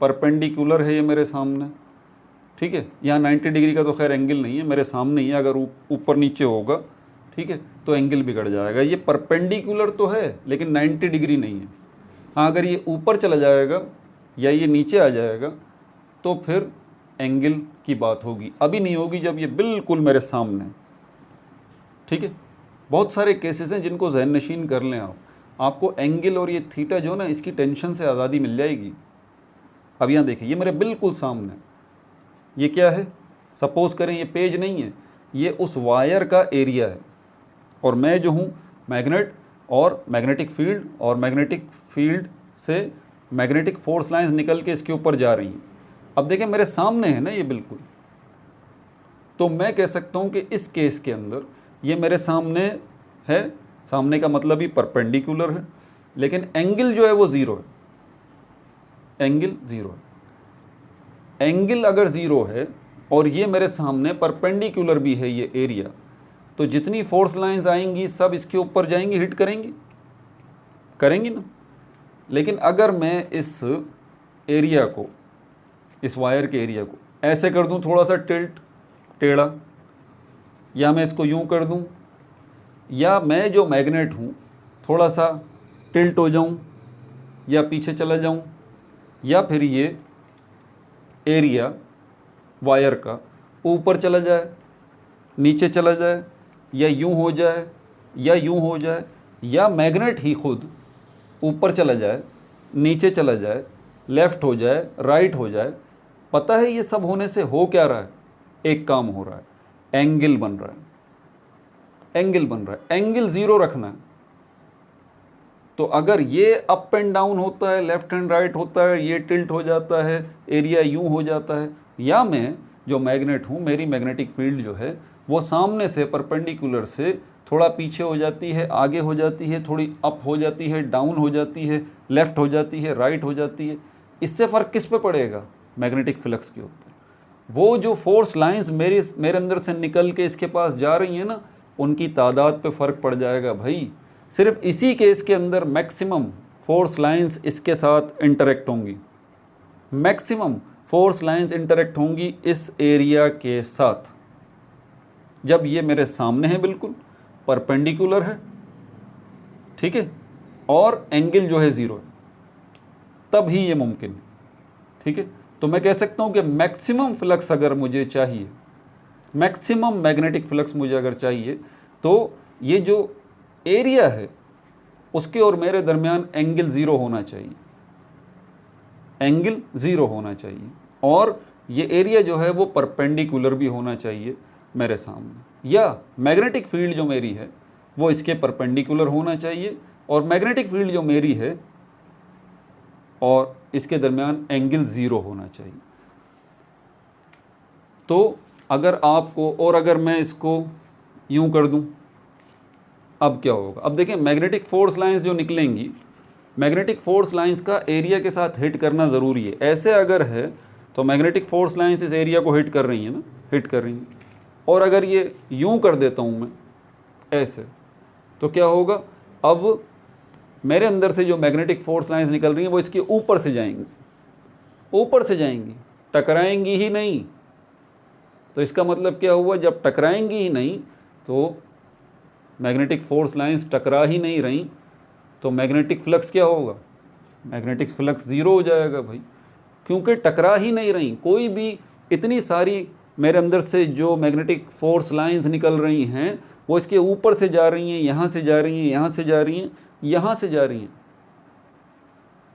परपेंडिकुलर है ये मेरे सामने, ठीक है, यहाँ 90 डिग्री का तो खैर एंगल नहीं है, मेरे सामने ही है, अगर ऊपर नीचे होगा, ठीक है, तो एंगल बिगड़ जाएगा। ये परपेंडिकुलर तो है लेकिन 90 डिग्री नहीं है। हाँ, अगर ये ऊपर चला जाएगा या ये नीचे आ जाएगा तो फिर एंगल की बात होगी, अभी नहीं होगी जब ये बिल्कुल मेरे सामने, ठीक है। बहुत सारे केसेस हैं जिनको ज़हन नशीन कर लें आप, आपको एंगल और ये थीटा जो ना इसकी टेंशन से आज़ादी मिल जाएगी। अब यहाँ देखिए, ये मेरे बिल्कुल सामने, ये क्या है, सपोज़ करें ये पेज नहीं है, ये उस वायर का एरिया है और मैं जो हूँ मैग्नेट और मैग्नेटिक फील्ड से मैग्नेटिक फोर्स लाइंस निकल के इसके ऊपर जा रही हैं। अब देखें मेरे सामने है ना ये बिल्कुल, तो मैं कह सकता हूँ कि इस केस के अंदर ये मेरे सामने है, सामने का मतलब ही परपेंडिकुलर है, लेकिन एंगल जो है वो ज़ीरो है, एंगल ज़ीरो है। एंगल अगर ज़ीरो है और ये मेरे सामने परपेंडिकुलर भी है ये एरिया, तो जितनी फोर्स लाइंस आएंगी सब इसके ऊपर जाएंगी, हिट करेंगी ना। लेकिन अगर मैं इस एरिया को, इस वायर के एरिया को ऐसे कर दूं, थोड़ा सा टेढ़ा, या मैं इसको यूं कर दूं, या मैं जो मैग्नेट हूं थोड़ा सा टिल्ट हो जाऊं या पीछे चला जाऊं, या फिर ये एरिया वायर का ऊपर चला जाए, नीचे चला जाए, या यूं हो जाए या यूं हो जाए, या मैग्नेट ही खुद ऊपर चला जाए, नीचे चला जाए, लेफ़्ट हो जाए, राइट हो जाए, पता है ये सब होने से हो क्या रहा है, एक काम हो रहा है, एंगल बन रहा है, एंगल बन रहा है। एंगल ज़ीरो रखना है। तो अगर ये अप एंड डाउन होता है, लेफ़्ट एंड राइट होता है, ये टिल्ट हो जाता है, एरिया यूं हो जाता है, या मैं जो मैग्नेट हूँ, मेरी मैग्नेटिक फील्ड जो है वो सामने से परपेंडिकुलर से थोड़ा पीछे हो जाती है, आगे हो जाती है, थोड़ी अप हो जाती है, डाउन हो जाती है, लेफ़्ट हो जाती है, राइट हो जाती है, इससे फ़र्क किस पे पड़ेगा, मैग्नेटिक फ्लक्स के ऊपर। वो जो फोर्स लाइंस मेरे अंदर से निकल के इसके पास जा रही हैं ना, उनकी तादाद पे फ़र्क पड़ जाएगा भाई। सिर्फ इसी केस के अंदर मैक्सिमम फोर्स लाइंस इसके साथ इंटरेक्ट होंगी, मैक्सिमम फोर्स लाइंस इंटरेक्ट होंगी इस एरिया के साथ, जब ये मेरे सामने है, बिल्कुल परपेंडिकुलर है, ठीक है, और एंगल जो है ज़ीरो है, तब ही ये मुमकिन है, ठीक है। तो मैं कह सकता हूँ कि मैक्सिमम फ्लक्स अगर मुझे चाहिए, मैक्सिमम मैग्नेटिक फ्लक्स मुझे अगर चाहिए, तो ये जो एरिया है उसके और मेरे दरमियान एंगल ज़ीरो होना चाहिए, एंगल ज़ीरो होना चाहिए, और ये एरिया जो है वो परपेंडिकुलर भी होना चाहिए मेरे सामने, या मैग्नेटिक फील्ड जो मेरी है वो इसके परपेंडिकुलर होना चाहिए, और मैग्नेटिक फील्ड जो मेरी है और इसके दरमियान एंगल ज़ीरो होना चाहिए। तो अगर आपको, और अगर मैं इसको यूं कर दूं, अब क्या होगा, अब देखें मैग्नेटिक फोर्स लाइंस जो निकलेंगी, मैग्नेटिक फोर्स लाइंस का एरिया के साथ हिट करना ज़रूरी है। ऐसे अगर है तो मैग्नेटिक फोर्स लाइंस इस एरिया को हिट कर रही हैं ना, हिट कर रही हैं, और अगर ये यूं कर देता हूं मैं ऐसे, तो क्या होगा, अब मेरे अंदर से जो मैग्नेटिक फोर्स लाइंस निकल रही हैं वो इसके ऊपर से जाएंगी, ऊपर से जाएंगी, टकराएंगी ही नहीं। तो इसका मतलब क्या हुआ, जब टकराएंगी ही नहीं तो मैग्नेटिक फोर्स लाइंस टकरा ही नहीं रही, तो मैग्नेटिक फ्लक्स क्या होगा, मैग्नेटिक फ्लक्स ज़ीरो हो जाएगा भाई, क्योंकि टकरा ही नहीं रही। कोई भी, इतनी सारी मेरे अंदर से जो मैग्नेटिक फोर्स लाइंस निकल रही हैं वो इसके ऊपर से जा रही हैं, यहाँ से जा रही हैं, यहाँ से जा रही हैं, यहाँ से जा रही हैं,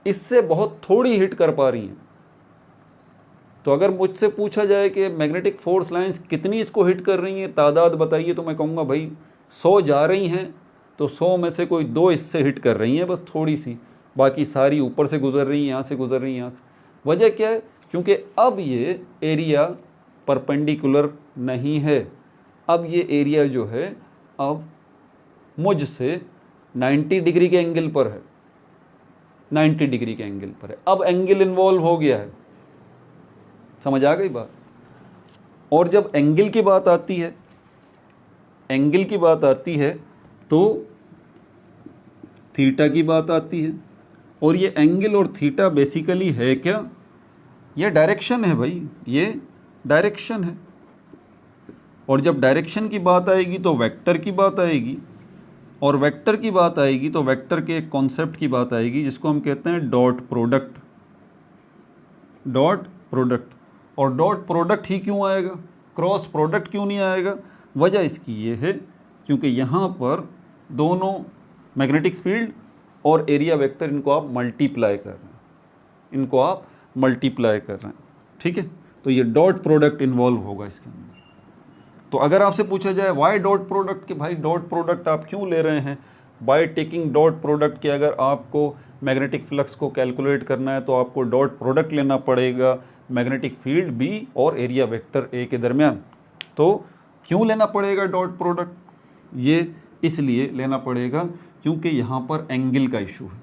इससे बहुत थोड़ी हिट कर पा रही हैं, तो अगर मुझसे पूछा जाए कि मैग्नेटिक फोर्स लाइंस कितनी इसको हिट कर रही हैं, तादाद बताइए, तो मैं कहूँगा भाई 100 जा रही हैं तो 100 में से कोई 2 इससे हिट कर रही हैं, बस थोड़ी सी, बाकी सारी ऊपर से गुजर रही हैं, यहाँ से गुजर रही हैं, यहाँ से। वजह क्या है? क्योंकि अब ये एरिया परपेंडिकुलर नहीं है, अब ये एरिया जो है अब मुझसे 90 डिग्री के एंगल पर है, 90 डिग्री के एंगल पर है। अब एंगल इन्वॉल्व हो गया है, समझ आ गई बात? और जब एंगल की बात आती है, एंगल की बात आती है तो थीटा की बात आती है। और ये एंगल और थीटा बेसिकली है क्या? ये डायरेक्शन है भाई, ये डायरेक्शन है। और जब डायरेक्शन की बात आएगी तो वेक्टर की बात आएगी, और वेक्टर की बात आएगी तो वेक्टर के एक कॉन्सेप्ट की बात आएगी जिसको हम कहते हैं डॉट प्रोडक्ट। Dot product. और डॉट प्रोडक्ट ही क्यों आएगा, क्रॉस प्रोडक्ट क्यों नहीं आएगा? वजह इसकी ये है क्योंकि यहाँ पर दोनों मैग्नेटिक फील्ड और एरिया वेक्टर, इनको आप मल्टीप्लाई कर रहे हैं, इनको आप मल्टीप्लाई कर रहे हैं, ठीक है? तो ये डॉट प्रोडक्ट इन्वॉल्व होगा इसके अंदर। तो अगर आपसे पूछा जाए वाई डॉट प्रोडक्ट, कि भाई डॉट प्रोडक्ट आप क्यों ले रहे हैं? बाय टेकिंग डॉट प्रोडक्ट, के अगर आपको मैग्नेटिक फ्लक्स को कैलकुलेट करना है तो आपको डॉट प्रोडक्ट लेना पड़ेगा मैग्नेटिक फील्ड बी और एरिया वेक्टर ए के दरमियान। तो क्यों लेना पड़ेगा डॉट प्रोडक्ट? ये इसलिए लेना पड़ेगा क्योंकि यहाँ पर एंगल का इशू है,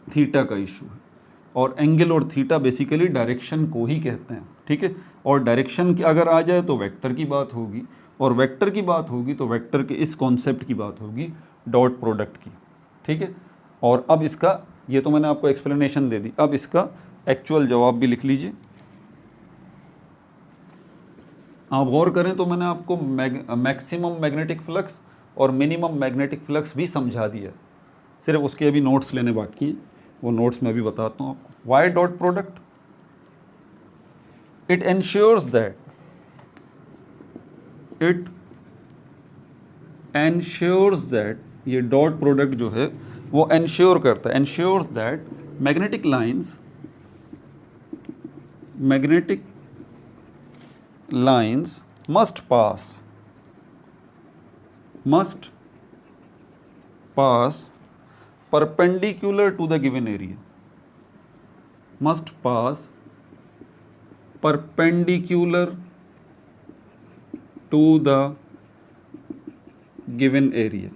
थीटा का इशू है, और एंगल और थीटा बेसिकली डायरेक्शन को ही कहते हैं, ठीक है? और डायरेक्शन की अगर आ जाए तो वेक्टर की बात होगी, और वेक्टर की बात होगी तो वेक्टर के इस कॉन्सेप्ट की बात होगी डॉट प्रोडक्ट की, ठीक है? और अब इसका, ये तो मैंने आपको एक्सप्लेनेशन दे दी, अब इसका एक्चुअल जवाब भी लिख लीजिए। आप गौर करें तो मैंने आपको मैक्सिमम मैग्नेटिक फ्लक्स और मिनिमम मैग्नेटिक फ्लक्स भी समझा दिया, सिर्फ उसके अभी नोट्स लेने बाकी हैं, वो नोट्स मैं अभी बताता हूँ आपको। Why dot product? It ensures that, it ensures that, ये डॉट प्रोडक्ट जो है वो एंश्योर करता है, ensures that magnetic lines, magnetic lines must pass perpendicular to the given area, must pass perpendicular to the given area,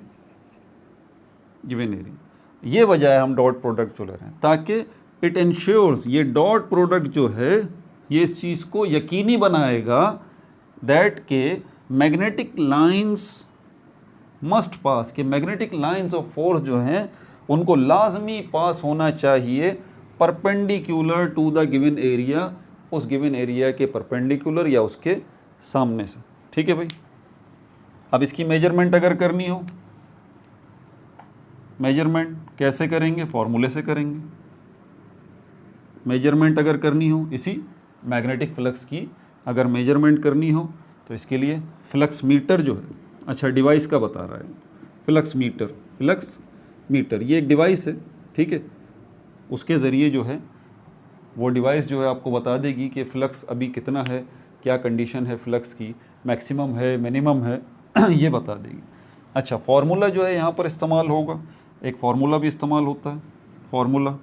ये वजह है हम डॉट प्रोडक्ट जो ले रहे हैं, ताकि इट इंश्योर्स, ये डॉट प्रोडक्ट जो है ये इस चीज़ को यकीनी बनाएगा दैट के मैग्नेटिक लाइंस मस्ट पास, के मैग्नेटिक लाइंस ऑफ फोर्स जो हैं उनको लाजमी पास होना चाहिए perpendicular to the given area, उस गिवन एरिया के परपेंडिकुलर या उसके सामने से, ठीक है भाई? अब इसकी मेजरमेंट अगर करनी हो, मेजरमेंट कैसे करेंगे? फॉर्मूले से करेंगे। मेजरमेंट अगर करनी हो इसी मैग्नेटिक फ्लक्स की अगर मेजरमेंट करनी हो तो इसके लिए फ्लक्स मीटर जो है, अच्छा डिवाइस का बता रहा है, फ्लक्स मीटर ये एक डिवाइस है, ठीक है? उसके ज़रिए जो है वो डिवाइस जो है आपको बता देगी कि फ्लक्स अभी कितना है, क्या कंडीशन है फ्लक्स की, मैक्सिमम है, मिनिमम है, ये बता देगी। अच्छा, फार्मूला जो है यहाँ पर इस्तेमाल होगा, एक फार्मूला भी इस्तेमाल होता है, फार्मूला,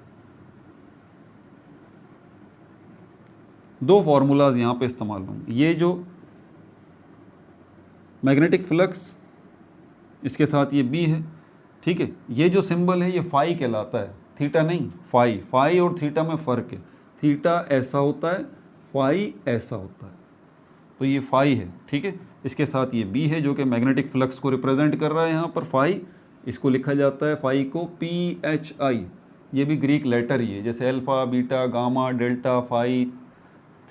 दो फार्मूलाज यहाँ पे इस्तेमाल होंगे। ये जो मैग्नेटिक फ्लक्स, इसके साथ ये बी है, ठीक है? ये जो सिंबल है ये फाई कहलाता है, थीटा नहीं, फाई। फाई और थीटा में फ़र्क है, थीटा ऐसा होता है, फाई ऐसा होता है, तो ये फाई है, ठीक है? इसके साथ ये बी है जो कि मैग्नेटिक फ्लक्स को रिप्रेजेंट कर रहा है यहाँ पर, फाई। इसको लिखा जाता है फाई को PHI, ये भी ग्रीक लेटर ही है, जैसे alpha, beta, gamma, delta, phi,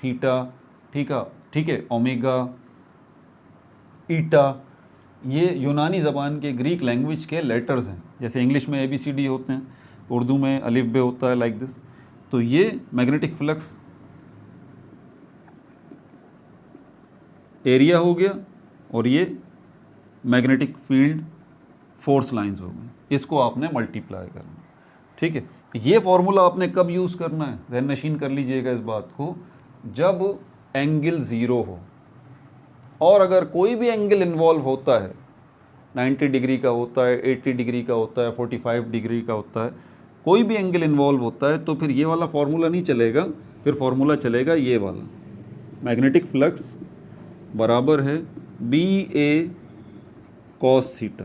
theta, ठीक है, ओमेगा, ईटा, ये यूनानी ज़बान के ग्रीक लैंग्वेज के लेटर्स हैं, जैसे इंग्लिश में ABCD होते हैं, उर्दू में अलिफ बे होता है, लाइक दिस। तो ये मैग्नेटिक फ्लक्स एरिया हो गया और ये मैग्नेटिक फील्ड फोर्स लाइंस हो गई, इसको आपने मल्टीप्लाई करना, ठीक है? ये फॉर्मूला आपने कब यूज़ करना है? ज़हन नशीन कर लीजिएगा इस बात को, जब एंगल 0 हो, और अगर कोई भी एंगल इन्वॉल्व होता है, 90 डिग्री का होता है, 80 डिग्री का होता है, 45 डिग्री का होता है, कोई भी एंगल इन्वॉल्व होता है, तो फिर ये वाला फार्मूला नहीं चलेगा, फिर फार्मूला चलेगा ये वाला, मैग्नेटिक फ्लक्स बराबर है बी ए कॉस थीटा,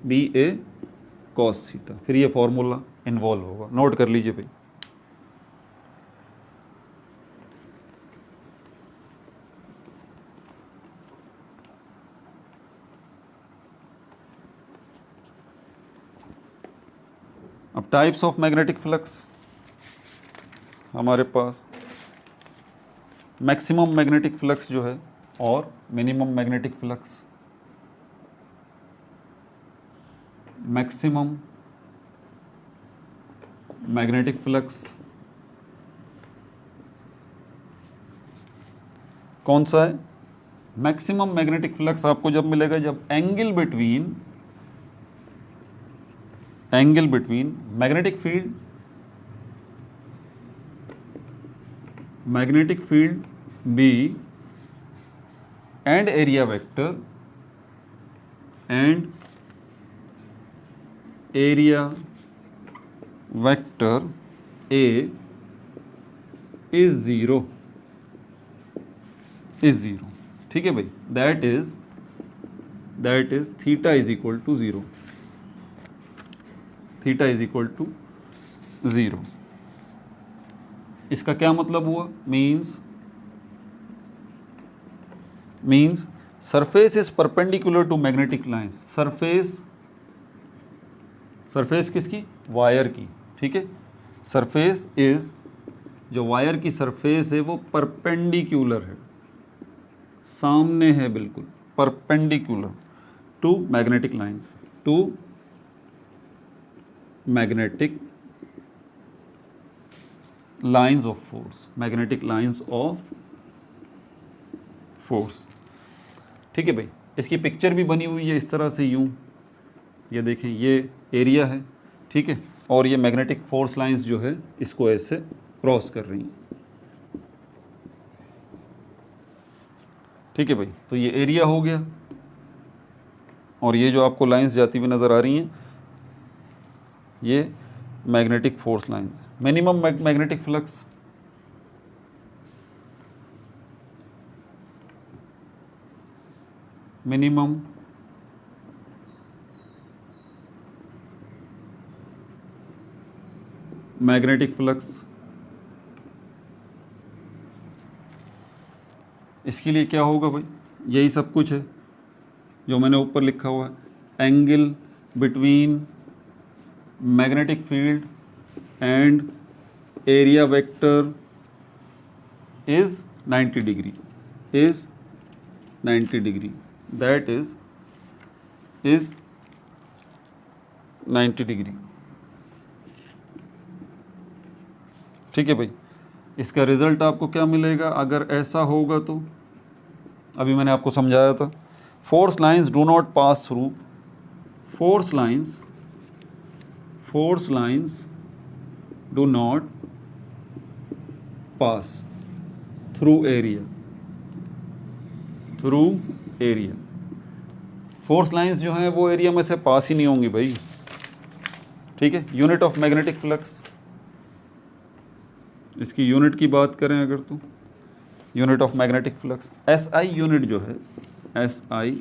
बी ए कॉस थीटा, फिर ये फार्मूला इन्वॉल्व होगा। नोट कर लीजिए भाई। अब टाइप्स ऑफ मैग्नेटिक फ्लक्स हमारे पास मैक्सिमम मैग्नेटिक फ्लक्स जो है और minimum magnetic flux. Maximum magnetic flux कौन सा है? मैक्सिमम मैग्नेटिक फ्लक्स आपको जब मिलेगा जब angle between magnetic field B and area vector A is zero, ठीक है भाई। That is theta is equal to zero, theta is equal to zero. इसका क्या मतलब हुआ? Means surface is perpendicular to magnetic line. Surface किसकी? Wire की, ठीक है। सरफेस इज, जो वायर की सरफेस है वो परपेंडिकुलर है, सामने है बिल्कुल, perpendicular to magnetic lines, to magnetic lines of force, magnetic lines of force, ठीक है भाई। इसकी पिक्चर भी बनी हुई है इस तरह से, यूं ये देखें, ये एरिया है, ठीक है, और ये मैग्नेटिक फोर्स लाइंस जो है इसको ऐसे क्रॉस कर रही हैं, ठीक है भाई। तो ये एरिया हो गया, और ये जो आपको लाइंस जाती हुई नज़र आ रही हैं ये magnetic force lines. Minimum magnetic flux, minimum magnetic flux, इसके लिए क्या होगा भाई? यही सब कुछ है जो मैंने ऊपर लिखा हुआ है, angle between magnetic field and area vector is 90 degree, is 90 degree, that is 90 degree, ठीक है भाई। इसका रिजल्ट आपको क्या मिलेगा अगर ऐसा होगा? तो अभी मैंने आपको समझाया था, force lines do not pass through, force lines do not pass through area, force lines जो हैं वो एरिया में से पास ही नहीं होंगी भाई, ठीक है। यूनिट ऑफ मैग्नेटिक फ्लक्स, इसकी यूनिट की बात करें अगर, तो unit of magnetic flux SI unit जो है, SI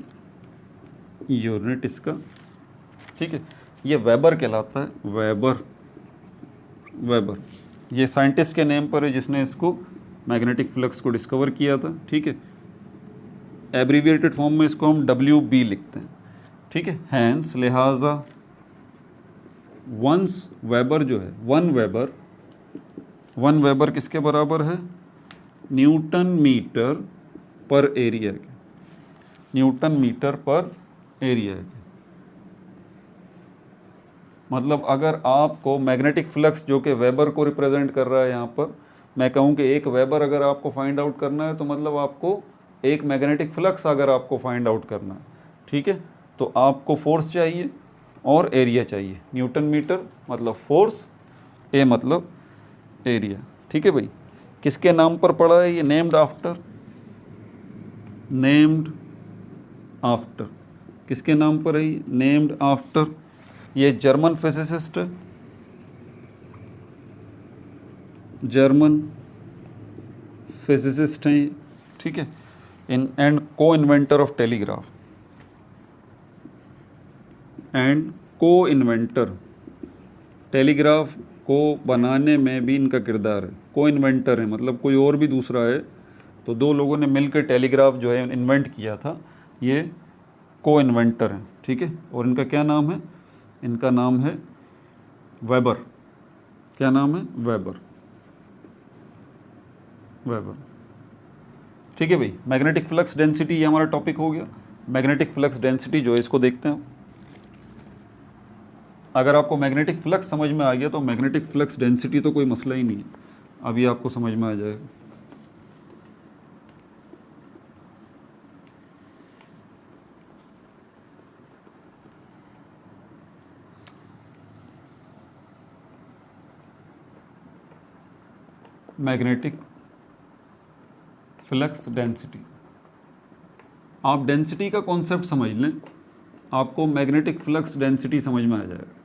यूनिट इसका, ठीक है, ये वेबर कहलाता है, वेबर ये साइंटिस्ट के नेम पर है जिसने इसको मैग्नेटिक फ्लक्स को डिस्कवर किया था, ठीक है। एब्रीविएटेड फॉर्म में इसको हम WB लिखते हैं, ठीक है। हैंस लिहाजा वंस वेबर जो है, वन वेबर किसके बराबर है? न्यूटन मीटर पर एरिया के, न्यूटन मीटर पर एरिया के। मतलब अगर आपको मैग्नेटिक फ्लक्स जो कि वेबर को रिप्रेजेंट कर रहा है, यहाँ पर मैं कहूँ कि एक वेबर अगर आपको फाइंड आउट करना है, तो मतलब आपको एक मैग्नेटिक फ्लक्स अगर आपको फाइंड आउट करना है, ठीक है, तो आपको फोर्स चाहिए और एरिया चाहिए। न्यूटन मीटर मतलब फोर्स, ए मतलब एरिया, ठीक है भाई। किसके नाम पर पड़ा है ये? नेम्ड आफ्टर, नेम्ड आफ्टर, किसके नाम पर है ये? नेम्ड आफ्टर, ये जर्मन फिजिसिस्ट है, जर्मन फिजिसिस्ट हैं, ठीक है, इन एंड को इन्वेंटर ऑफ टेलीग्राफ, एंड को इन्वेंटर, टेलीग्राफ को बनाने में भी इनका किरदार है। को इन्वेंटर है मतलब कोई और भी दूसरा है, तो दो लोगों ने मिलकर टेलीग्राफ जो है इन्वेंट किया था, ये को इन्वेंटर हैं, ठीक है। और इनका क्या नाम है? इनका नाम है वेबर। क्या नाम है? वेबर, वेबर, ठीक है भाई। मैग्नेटिक फ्लक्स डेंसिटी ये हमारा टॉपिक हो गया। मैग्नेटिक फ्लक्स डेंसिटी जो है इसको देखते हैं। अगर आपको मैग्नेटिक फ्लक्स समझ में आ गया तो मैग्नेटिक फ्लक्स डेंसिटी तो कोई मसला ही नहीं है, अभी आपको समझ में आ जाएगा। मैग्नेटिक फ्लक्स डेंसिटी, आप डेंसिटी का कॉन्सेप्ट समझ लें, आपको मैग्नेटिक फ्लक्स डेंसिटी समझ में आ जाएगा।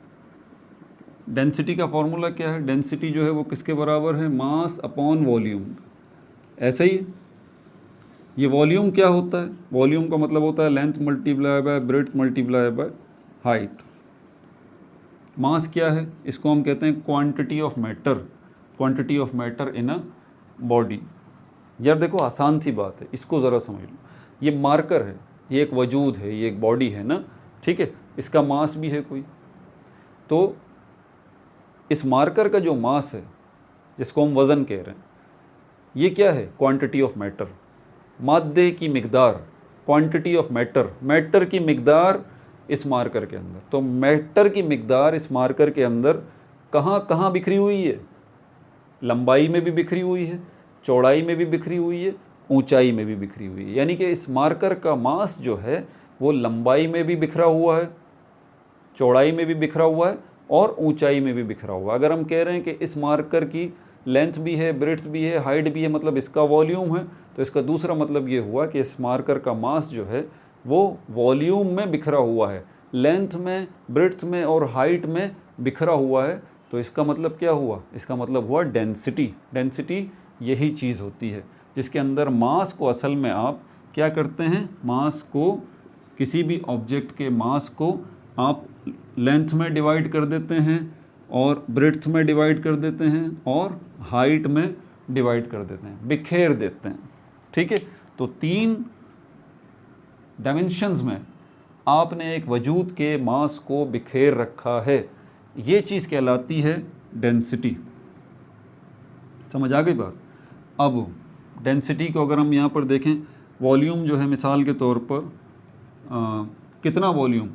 डेंसिटी का फॉर्मूला क्या है? डेंसिटी जो है वो किसके बराबर है? Mass upon volume. ऐसे ही ये वॉल्यूम क्या होता है? वॉल्यूम का मतलब होता है length multiply by breadth multiply by height. Mass क्या है? इसको हम कहते हैं quantity of matter, quantity of matter in a body. यार देखो आसान सी बात है, इसको ज़रा समझ लो। ये मार्कर है, ये एक वजूद है, ये एक बॉडी है ना, ठीक है, इसका मास भी है कोई। तो इस मार्कर का जो मास है जिसको हम वज़न कह रहे हैं, ये क्या है? क्वांटिटी ऑफ मैटर, मादे की मिकदार, क्वांटिटी ऑफ मैटर, मैटर की मिकदार इस मार्कर के अंदर। तो मैटर की मिकदार इस मार्कर के अंदर कहाँ कहाँ बिखरी हुई है? लंबाई में भी बिखरी हुई है, चौड़ाई में भी बिखरी हुई है, ऊंचाई में भी बिखरी हुई है। यानी कि इस मार्कर का मास जो है वो लंबाई में भी बिखरा हुआ है, चौड़ाई में भी बिखरा हुआ है और ऊंचाई में भी बिखरा हुआ है। अगर हम कह रहे हैं कि इस मार्कर की लेंथ भी है, ब्रेड्थ भी है, हाइट भी है, मतलब इसका वॉल्यूम है, तो इसका दूसरा मतलब ये हुआ कि इस मार्कर का मास जो है वो वॉल्यूम में बिखरा हुआ है, लेंथ में, ब्रेड्थ में और हाइट में बिखरा हुआ है। तो इसका मतलब क्या हुआ? इसका मतलब हुआ डेंसिटी। डेंसिटी यही चीज़ होती है जिसके अंदर मास को असल में आप क्या करते हैं? मास को, किसी भी ऑब्जेक्ट के मास को आप लेंथ में डिवाइड कर देते हैं और ब्रेड्थ में डिवाइड कर देते हैं और हाइट में डिवाइड कर देते हैं, बिखेर देते हैं, ठीक है। तो 3 डायमेंशंस में आपने एक वजूद के मास को बिखेर रखा है, ये चीज़ कहलाती है डेंसिटी। समझ आ गई बात? अब डेंसिटी को अगर हम यहाँ पर देखें, वॉल्यूम जो है मिसाल के तौर पर कितना वॉल्यूम?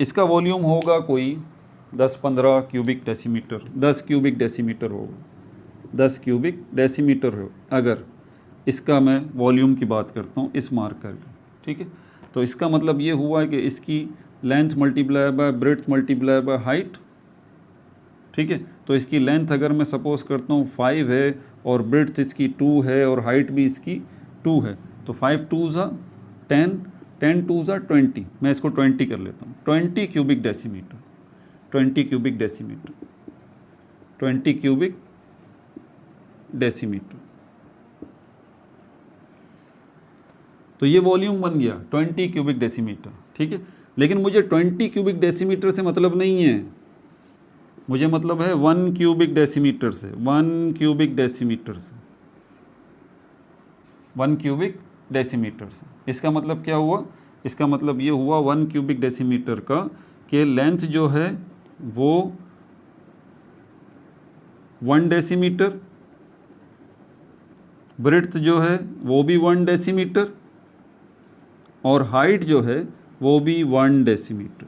इसका वॉल्यूम होगा कोई 10-15 क्यूबिक डेसीमीटर, 10 क्यूबिक डेसीमीटर होगा, 10 क्यूबिक डेसीमीटर हो अगर इसका मैं वॉल्यूम की बात करता हूँ इस मार्कर की, ठीक है। तो इसका मतलब ये हुआ है कि इसकी length multiply by breadth multiply by height, ठीक है। तो इसकी लेंथ अगर मैं सपोज करता हूँ 5 है और ब्रेड्थ इसकी 2 है और हाइट भी इसकी 2 है, तो 5 2 ज़ा 10, 10 2 ज़ा 20, मैं इसको 20 कर लेता हूँ, 20 cubic decimetre, 20 cubic decimetre, 20 cubic decimetre. तो ये वॉल्यूम बन गया 20 क्यूबिक डेसीमीटर, ठीक है। लेकिन मुझे 20 क्यूबिक डेसीमीटर से मतलब नहीं है, मुझे मतलब है 1 क्यूबिक डेसीमीटर से, 1 क्यूबिक डेसीमीटर से, 1 क्यूबिक डेसीमीटर से। इसका मतलब क्या हुआ? इसका मतलब ये हुआ 1 क्यूबिक डेसीमीटर का कि लेंथ जो है वो 1 डेसीमीटर, ब्रेड्थ जो है वो भी 1 डेसीमीटर और हाइट जो है वो भी 1 डेसीमीटर।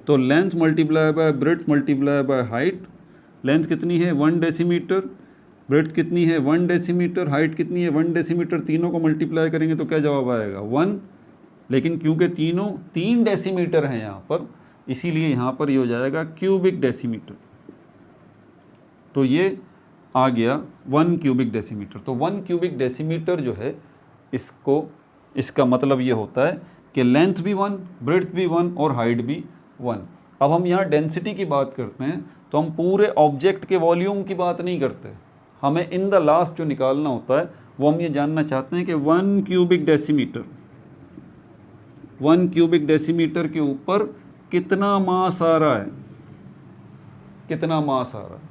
तो length multiply by breadth multiply by height, length कितनी है? 1 डेसीमीटर, ब्रेड्थ कितनी है? 1 डेसीमीटर, हाइट कितनी है? 1 डेसीमीटर। तीनों को मल्टीप्लाई करेंगे तो क्या जवाब आएगा? 1। लेकिन क्योंकि तीनों 3 डेसीमीटर हैं यहाँ पर, इसीलिए यहाँ पर ये हो जाएगा क्यूबिक डेसीमीटर। तो ये आ गया 1 क्यूबिक डेसीमीटर। तो 1 क्यूबिक डेसीमीटर जो है इसका मतलब ये होता है कि लेंथ भी 1, ब्रेड्थ भी 1 और हाइट भी 1। अब हम यहाँ डेंसिटी की बात करते हैं तो हम पूरे ऑब्जेक्ट के वॉल्यूम की बात नहीं करते, हमें इन द लास्ट जो निकालना होता है वो हम ये जानना चाहते हैं कि 1 क्यूबिक डेसीमीटर के ऊपर कितना मास आ रहा है, कितना मास आ रहा है।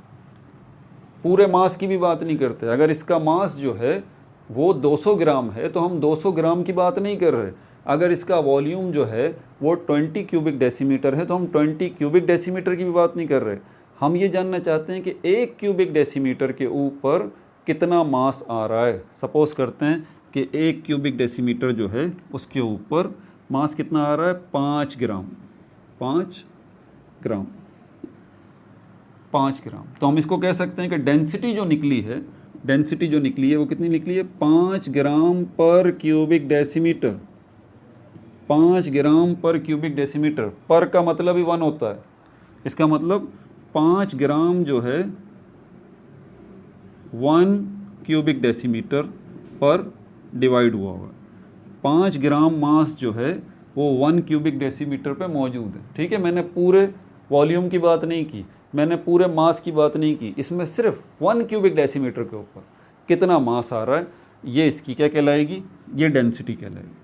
पूरे मास की भी बात नहीं करते। अगर इसका मास जो है वो 200 ग्राम है तो हम 200 ग्राम की बात नहीं कर रहे। अगर इसका वॉल्यूम जो है वो 20 क्यूबिक डेसीमीटर है तो हम 20 क्यूबिक डेसीमीटर की भी बात नहीं कर रहे। हम ये जानना चाहते हैं कि 1 क्यूबिक डेसीमीटर के ऊपर कितना मास आ रहा है। सपोज करते हैं कि 1 क्यूबिक डेसीमीटर जो है उसके ऊपर मास कितना आ रहा है, 5 ग्राम। 5 ग्राम, 5 ग्राम। तो हम इसको कह सकते हैं कि डेंसिटी जो निकली है वो कितनी निकली है, 5 ग्राम पर क्यूबिक डेसीमीटर। 5 ग्राम पर क्यूबिक डेसीमीटर, पर का मतलब ही 1 होता है। इसका मतलब 5 ग्राम जो है 1 क्यूबिक डेसीमीटर पर डिवाइड हुआ हुआ। 5 ग्राम मास जो है वो 1 क्यूबिक डेसीमीटर पे मौजूद है। ठीक है, मैंने पूरे वॉल्यूम की बात नहीं की, मैंने पूरे मास की बात नहीं की, इसमें सिर्फ 1 क्यूबिक डेसीमीटर के ऊपर कितना मास आ रहा है, ये इसकी क्या कहलाएगी, ये डेंसिटी कहलाएगी।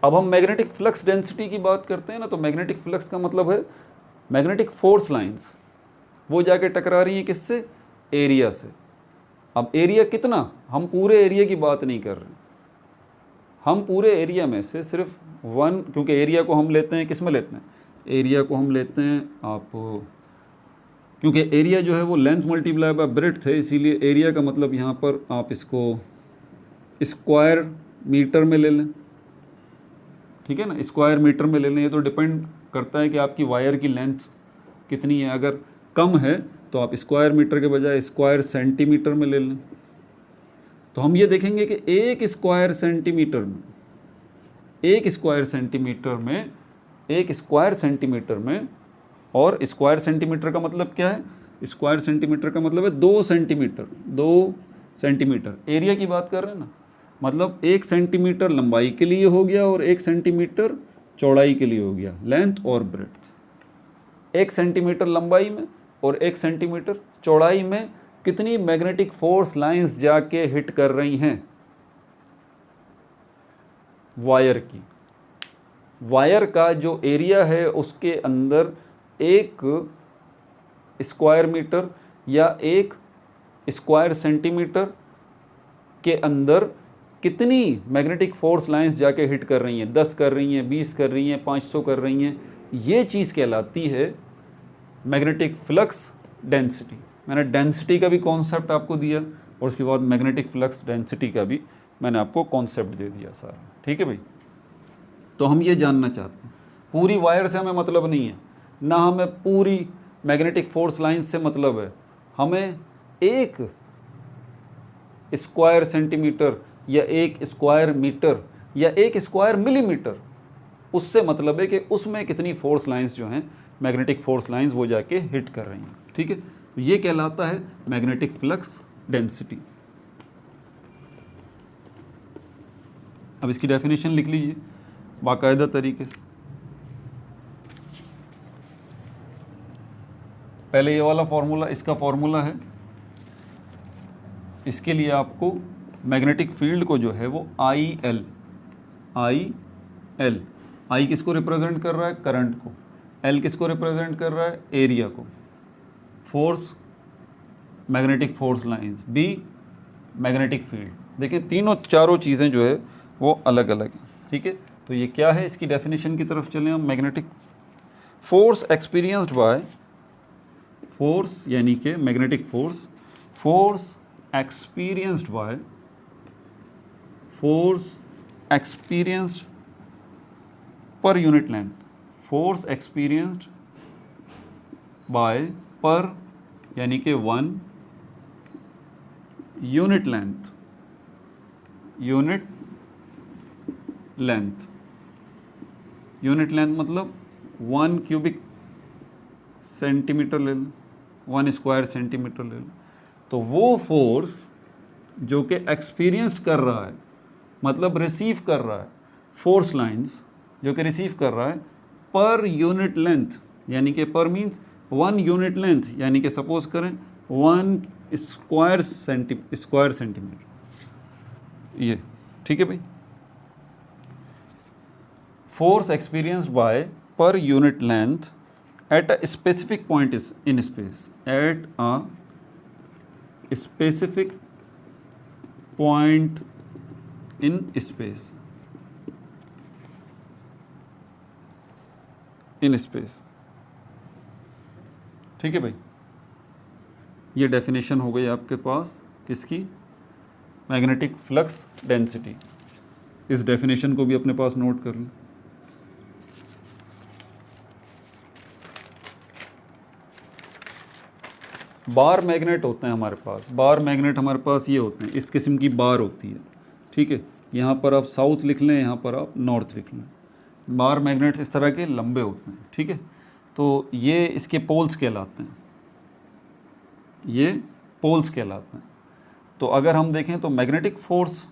अब हम मैग्नेटिक फ्लक्स डेंसिटी की बात करते हैं ना, तो मैग्नेटिक फ्लक्स का मतलब है मैग्नेटिक फोर्स लाइंस, वो जाके टकरा रही हैं किससे, एरिया से। अब एरिया कितना, हम पूरे एरिया की बात नहीं कर रहे, हम पूरे एरिया में से सिर्फ 1, क्योंकि एरिया को हम लेते हैं किस में लेते हैं, एरिया को हम लेते हैं आप, क्योंकि एरिया जो है वो लेंथ मल्टीप्लाई बाय ब्रेड्थ है, इसीलिए एरिया का मतलब यहाँ पर आप इसको स्क्वायर मीटर में ले लें। ठीक है ना, स्क्वायर मीटर में ले लें। ये तो डिपेंड करता है कि आपकी वायर की लेंथ कितनी है। अगर कम है तो आप स्क्वायर मीटर के बजाय स्क्वायर सेंटीमीटर में ले लें। तो हम ये देखेंगे कि एक स्क्वायर सेंटीमीटर में और स्क्वायर सेंटीमीटर का मतलब क्या है, स्क्वायर सेंटीमीटर का मतलब है 2 सेंटीमीटर एरिया की बात कर रहे हैं ना, मतलब 1 सेंटीमीटर लंबाई के लिए हो गया और 1 सेंटीमीटर चौड़ाई के लिए हो गया, लेंथ और ब्रेड्थ। 1 सेंटीमीटर लंबाई में और 1 सेंटीमीटर चौड़ाई में कितनी मैग्नेटिक फोर्स लाइंस जाके हिट कर रही हैं, वायर की। वायर का जो एरिया है उसके अंदर 1 स्क्वायर मीटर या 1 स्क्वायर सेंटीमीटर के अंदर कितनी मैग्नेटिक फोर्स लाइंस जाके हिट कर रही हैं, 10 कर रही हैं, 20 कर रही हैं, 500 कर रही हैं, ये चीज़ कहलाती है मैग्नेटिक फ्लक्स डेंसिटी। मैंने डेंसिटी का भी कॉन्सेप्ट आपको दिया और उसके बाद मैग्नेटिक फ्लक्स डेंसिटी का भी मैंने आपको कॉन्सेप्ट दे दिया सारा। ठीक है भाई, तो हम ये जानना चाहते हैं, पूरी वायर से हमें मतलब नहीं है, ना हमें पूरी मैग्नेटिक फोर्स लाइंस से मतलब है, हमें 1 स्क्वायर सेंटीमीटर या 1 स्क्वायर मीटर या 1 स्क्वायर मिलीमीटर, उससे मतलब है कि उसमें कितनी फोर्स लाइंस जो हैं, मैग्नेटिक फोर्स लाइंस वो जाके हिट कर रही हैं। ठीक है, तो ये कहलाता है मैग्नेटिक फ्लक्स डेंसिटी। अब इसकी डेफिनेशन लिख लीजिए बाकायदा तरीके से। पहले ये वाला फॉर्मूला, इसका फॉर्मूला है, इसके लिए आपको मैग्नेटिक फील्ड को जो है वो IL, I किसको रिप्रेजेंट कर रहा है, करंट को, L किसको रिप्रेजेंट कर रहा है, एरिया को, force magnetic force lines, B magnetic field. देखिए तीनों चारों चीज़ें जो है वो अलग अलग हैं। ठीक है, तो ये क्या है, इसकी डेफिनेशन की तरफ चलें हम। Magnetic force experienced bye, force यानी कि magnetic force, force experienced bye, force experienced per unit length, force experienced bye पर यानी कि 1 यूनिट लेंथ, यूनिट लेंथ मतलब 1 क्यूबिक सेंटीमीटर ले लें, 1 स्क्वायर सेंटीमीटर ले लें। तो वो फोर्स जो कि एक्सपीरियंस कर रहा है, मतलब रिसीव कर रहा है, फोर्स लाइंस जो कि रिसीव कर रहा है पर यूनिट लेंथ, यानी कि पर मीन्स 1 यूनिट लेंथ, यानी कि सपोज करें 1 स्क्वायर सेंटीमीटर, ये ठीक है भाई। Force experienced bye per unit length at a specific point in space, at a specific point in space, in space, ठीक है भाई। ये डेफिनेशन हो गई आपके पास किसकी, मैग्नेटिक फ्लक्स डेंसिटी। इस डेफिनेशन को भी अपने पास नोट कर लें। बार मैग्नेट होते हैं हमारे पास, बार मैग्नेट हमारे पास ये होते हैं, इस किस्म की बार होती है, ठीक है। यहाँ पर आप साउथ लिख लें, यहाँ पर आप नॉर्थ लिख लें। बार मैग्नेट्स इस तरह के लंबे होते हैं, ठीक है। तो ये इसके पोल्स कहलाते हैं, ये पोल्स कहलाते हैं। तो अगर हम देखें तो मैग्नेटिक फोर्स,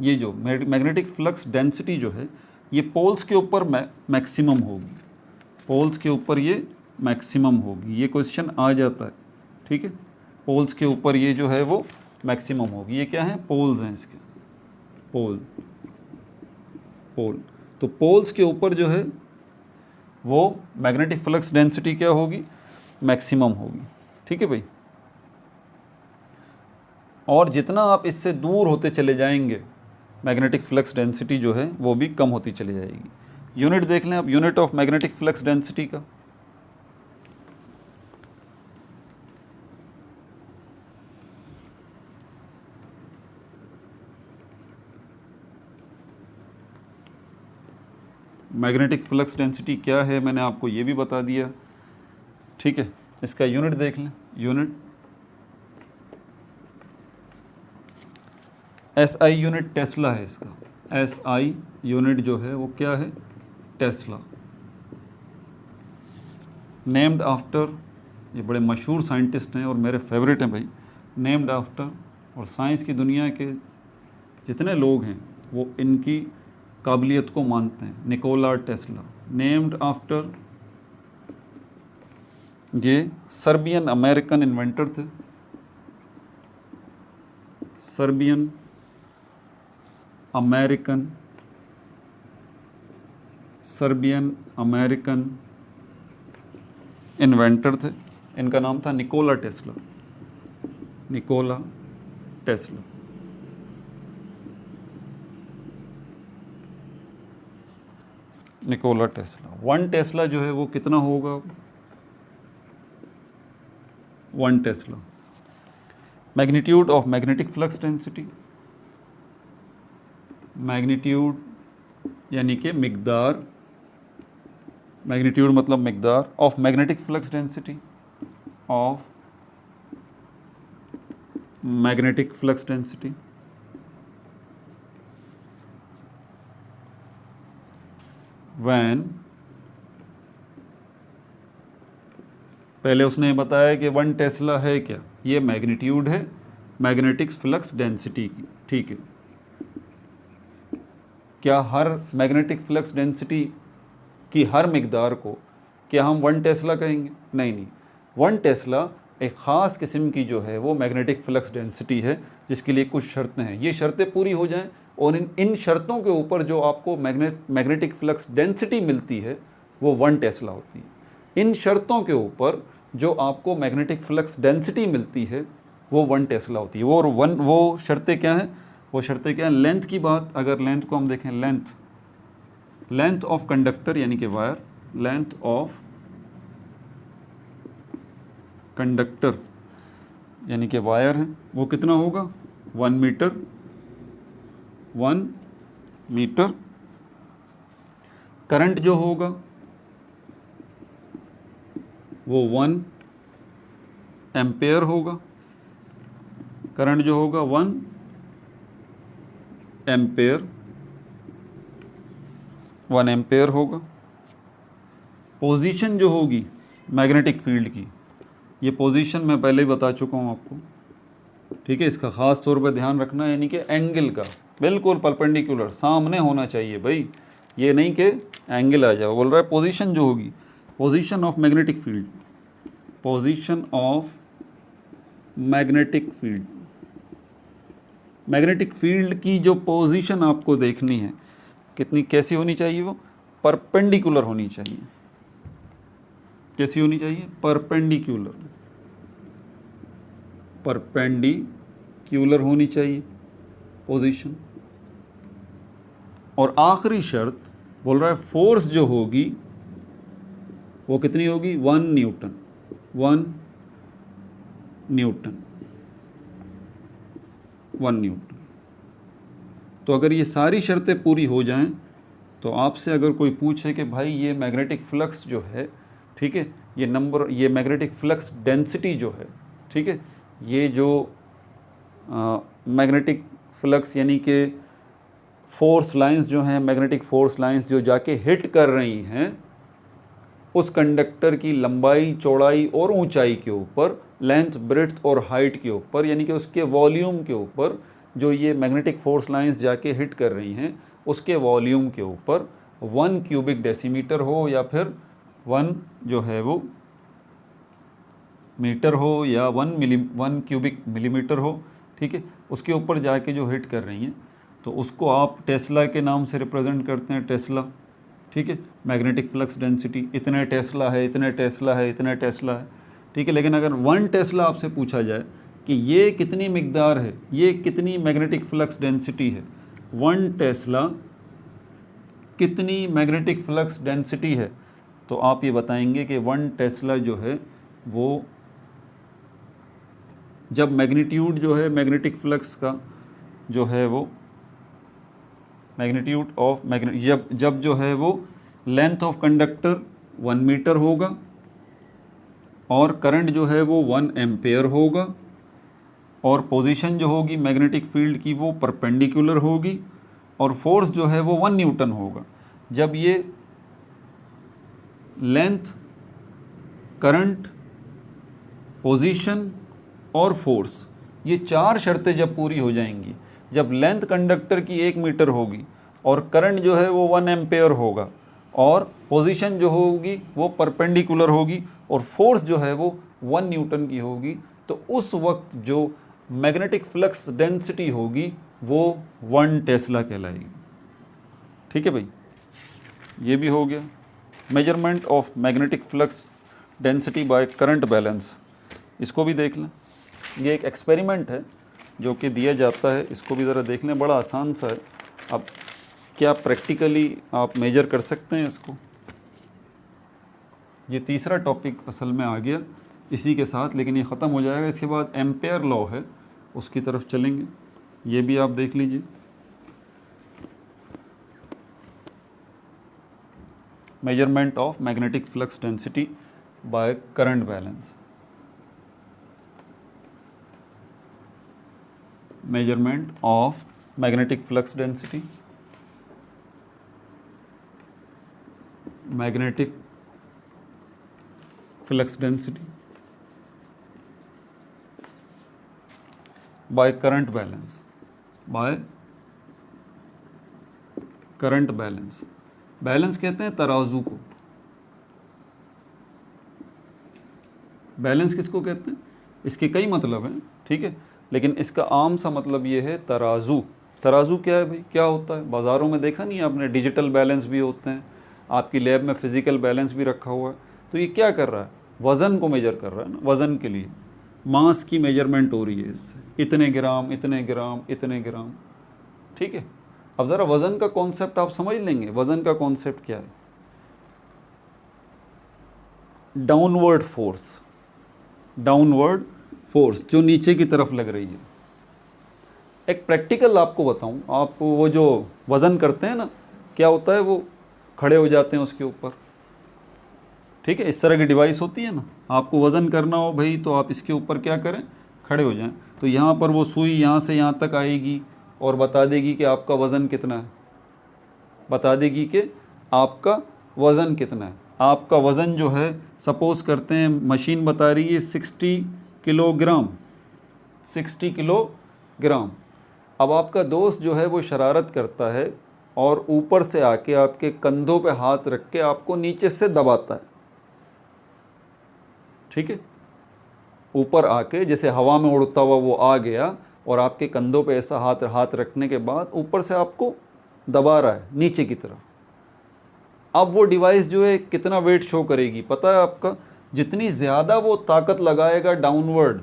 ये जो मैग्नेटिक फ्लक्स डेंसिटी जो है, ये पोल्स के ऊपर मैक्सिमम होगी, पोल्स के ऊपर ये मैक्सिमम होगी। ये क्वेश्चन आ जाता है, ठीक है। पोल्स के ऊपर ये जो है वो मैक्सिमम होगी। ये क्या है, पोल्स हैं इसके, पोल, पोल। तो पोल्स के ऊपर जो है वो मैग्नेटिक फ्लक्स डेंसिटी क्या होगी, मैक्सिमम होगी, ठीक है भाई। और जितना आप इससे दूर होते चले जाएंगे, मैग्नेटिक फ्लक्स डेंसिटी जो है वो भी कम होती चली जाएगी। यूनिट देख लें आप, unit of magnetic flux density का, मैग्नेटिक फ्लक्स डेंसिटी क्या है मैंने आपको ये भी बता दिया, ठीक है। इसका यूनिट देख लें, यूनिट SI यूनिट टेस्ला है इसका, SI यूनिट जो है वो क्या है, टेस्ला। नेम्ड आफ्टर, ये बड़े मशहूर साइंटिस्ट हैं और मेरे फेवरेट हैं भाई, नेम्ड आफ्टर, और साइंस की दुनिया के जितने लोग हैं वो इनकी काबिलियत को मानते हैं। निकोला टेस्ला, नेम्ड आफ्टर, ये सर्बियन अमेरिकन इन्वेंटर थे, Serbian American, Serbian American inventor थे। इनका नाम था Nikola Tesla, Nikola Tesla. Nikola Tesla, 1 tesla जो है वो कितना होगा, 1 tesla. Magnitude of magnetic flux density, magnitude यानी कि मिकदार, मैग्नीट्यूड मतलब मिकदार, of magnetic flux density, of magnetic flux density when, पहले उसने बताया कि 1 टेस्ला है क्या, ये मैग्नीट्यूड है मैग्नेटिक फ्लक्स डेंसिटी की, ठीक है। क्या हर मैग्नेटिक फ्लक्स डेंसिटी की हर मिकदार को क्या हम 1 टेस्ला कहेंगे, नहीं नहीं। 1 टेस्ला एक ख़ास किस्म की जो है वो मैग्नेटिक फ्लक्स डेंसिटी है, जिसके लिए कुछ शर्तें हैं। ये शर्तें पूरी हो जाएं और इन शर्तों के ऊपर जो आपको मैग्नेटिक फ्लक्स डेंसिटी मिलती है वो 1 टेस्ला होती है। इन शर्तों के ऊपर जो आपको मैग्नेटिक फ्लक्स डेंसिटी मिलती है वो 1 टेस्ला होती है। वो शर्तें क्या हैं, वो शर्तें क्या हैं, लेंथ की बात, अगर लेंथ को हम देखें, लेंथ ऑफ कंडक्टर यानी कि वायर, लेंथ ऑफ कंडक्टर यानी कि वायर है वो कितना होगा, 1 मीटर, 1 मीटर। करंट जो होगा वो 1 एम्पेयर होगा, करंट जो होगा 1 एम्पेयर, 1 एम्पेयर होगा। पोजीशन जो होगी मैग्नेटिक फील्ड की, ये पोजीशन मैं पहले ही बता चुका हूँ आपको, ठीक है, इसका ख़ास तौर पर ध्यान रखना, यानी कि एंगल का बिल्कुल परपेंडिकुलर सामने होना चाहिए भाई, ये नहीं कि एंगल आ जाओ। बोल रहा है पोजीशन जो होगी, position of magnetic field, position of magnetic field, magnetic field की जो पोजीशन आपको देखनी है कितनी कैसी होनी चाहिए, वो परपेंडिकुलर होनी चाहिए। कैसी होनी चाहिए? परपेंडिकुलर, परपेंडिकुलर होनी चाहिए पोजीशन। और आखिरी शर्त बोल रहा है फोर्स जो होगी वो कितनी होगी? 1 न्यूटन, 1 न्यूटन, 1 न्यूटन। तो अगर ये सारी शर्तें पूरी हो जाएं तो आपसे अगर कोई पूछे कि भाई ये मैग्नेटिक फ्लक्स जो है, ठीक है, ये नंबर, ये मैग्नेटिक फ्लक्स डेंसिटी जो है, ठीक है, ये जो मैग्नेटिक फ्लक्स यानी कि फोर्स लाइंस जो हैं, मैग्नेटिक फोर्स लाइंस जो जाके हिट कर रही हैं उस कंडक्टर की लंबाई, चौड़ाई और ऊंचाई के ऊपर, लेंथ, ब्रेड्थ और हाइट के ऊपर, यानी कि उसके वॉल्यूम के ऊपर, जो ये मैग्नेटिक फोर्स लाइंस जाके हिट कर रही हैं उसके वॉल्यूम के ऊपर 1 क्यूबिक डेसीमीटर हो या फिर 1 जो है वो मीटर हो या 1 क्यूबिक मिलीमीटर हो, ठीक है, उसके ऊपर जाके जो हिट कर रही हैं तो उसको आप टेस्ला के नाम से रिप्रेजेंट करते हैं, टेस्ला, ठीक है। मैग्नेटिक फ्लक्स डेंसिटी इतने टेस्ला है, इतने टेस्ला है, इतने टेस्ला है, ठीक है। लेकिन अगर 1 टेस्ला आपसे पूछा जाए कि ये कितनी मिकदार है, ये कितनी मैग्नेटिक फ्लक्स डेंसिटी है, 1 टेस्ला कितनी मैग्नेटिक फ्लक्स डेंसिटी है, तो आप ये बताएंगे कि 1 टेस्ला जो है वो, जब मैग्नीट्यूड जो है मैग्नेटिक फ्लक्स का जो है वो मैग्नीट्यूड ऑफ जब जो है वो लेंथ ऑफ कंडक्टर 1 मीटर होगा और करंट जो है वो 1 एम्पेयर होगा और पोजीशन जो होगी मैग्नेटिक फील्ड की वो परपेंडिकुलर होगी और फोर्स जो है वो 1 न्यूटन होगा। जब ये लेंथ, करंट, पोजीशन और फोर्स, ये 4 शर्तें जब पूरी हो जाएंगी, जब लेंथ कंडक्टर की 1 मीटर होगी और करंट जो है वो 1 एम्पेयर होगा और पोजीशन जो होगी वो परपेंडिकुलर होगी और फोर्स जो है वो 1 न्यूटन की होगी, तो उस वक्त जो मैग्नेटिक फ्लक्स डेंसिटी होगी वो 1 टेस्ला कहलाएगी। ठीक है भाई, ये भी हो गया measurement of magnetic flux density by current balance. इसको भी देख लें, ये एक एक्सपेरिमेंट है जो कि दिया जाता है, इसको भी ज़रा देख लें, बड़ा आसान सा है। अब क्या प्रैक्टिकली आप मेजर कर सकते हैं इसको। ये तीसरा टॉपिक असल में आ गया इसी के साथ, लेकिन ये ख़त्म हो जाएगा। इसके बाद एम्पेयर लॉ है, उसकी तरफ चलेंगे, ये भी आप देख लीजिए। Measurement of magnetic flux density by current balance, measurement of magnetic flux density, magnetic flux density by current balance, by current balance। Balance कहते हैं तराजू को। बैलेंस किसको कहते हैं? इसके कई मतलब हैं, ठीक है, लेकिन इसका आम सा मतलब ये है तराजू। तराजू क्या है भाई, क्या होता है? बाज़ारों में देखा नहीं आपने, डिजिटल बैलेंस भी होते हैं, आपकी लैब में फ़िज़िकल बैलेंस भी रखा हुआ है। तो ये क्या कर रहा है? वज़न को मेजर कर रहा है ना, वज़न के लिए मास की मेजरमेंट हो रही है इससे, इतने ग्राम, इतने ग्राम, इतने ग्राम, ठीक है। अब ज़रा वज़न का कॉन्सेप्ट आप समझ लेंगे। वज़न का कॉन्सेप्ट क्या है? डाउनवर्ड फोर्स, डाउनवर्ड फोर्स जो नीचे की तरफ लग रही है। एक प्रैक्टिकल आपको बताऊं, आप वो जो वज़न करते हैं ना, क्या होता है, वो खड़े हो जाते हैं उसके ऊपर, ठीक है, इस तरह की डिवाइस होती है ना, आपको वज़न करना हो भाई तो आप इसके ऊपर क्या करें, खड़े हो जाएं। तो यहाँ पर वो सुई यहाँ से यहाँ तक आएगी और बता देगी कि आपका वज़न कितना है, बता देगी कि आपका वज़न कितना है। आपका वज़न जो है, सपोज़ करते हैं मशीन बता रही है 60 किलोग्राम, 60 किलोग्राम। अब आपका दोस्त जो है वो शरारत करता है और ऊपर से आके आपके कंधों पे हाथ रख के आपको नीचे से दबाता है, ठीक है। ऊपर आके जैसे हवा में उड़ता हुआ वो आ गया और आपके कंधों पे ऐसा हाथ हाथ रखने के बाद ऊपर से आपको दबा रहा है नीचे की तरफ। अब वो डिवाइस जो है कितना वेट शो करेगी पता है आपका? जितनी ज़्यादा वो ताकत लगाएगा डाउनवर्ड,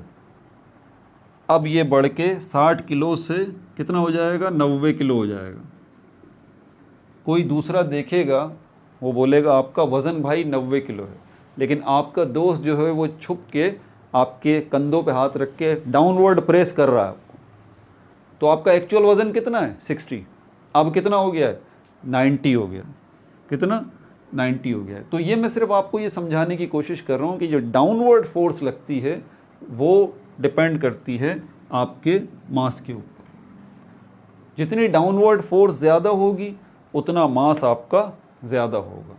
अब ये बढ़ के 60 किलो से कितना हो जाएगा, 90 किलो हो जाएगा। कोई दूसरा देखेगा वो बोलेगा आपका वज़न भाई 90 किलो है, लेकिन आपका दोस्त जो है वो छुप के आपके कंधों पे हाथ रख के डाउनवर्ड प्रेस कर रहा है आपको। तो आपका एक्चुअल वज़न कितना है, 60, अब कितना हो गया है, 90 हो गया। कितना, 90 हो गया है। तो ये मैं सिर्फ आपको ये समझाने की कोशिश कर रहा हूँ कि जो डाउनवर्ड फोर्स लगती है वो डिपेंड करती है आपके मास के ऊपर। जितनी डाउनवर्ड फोर्स ज़्यादा होगी उतना मास आपका ज़्यादा होगा।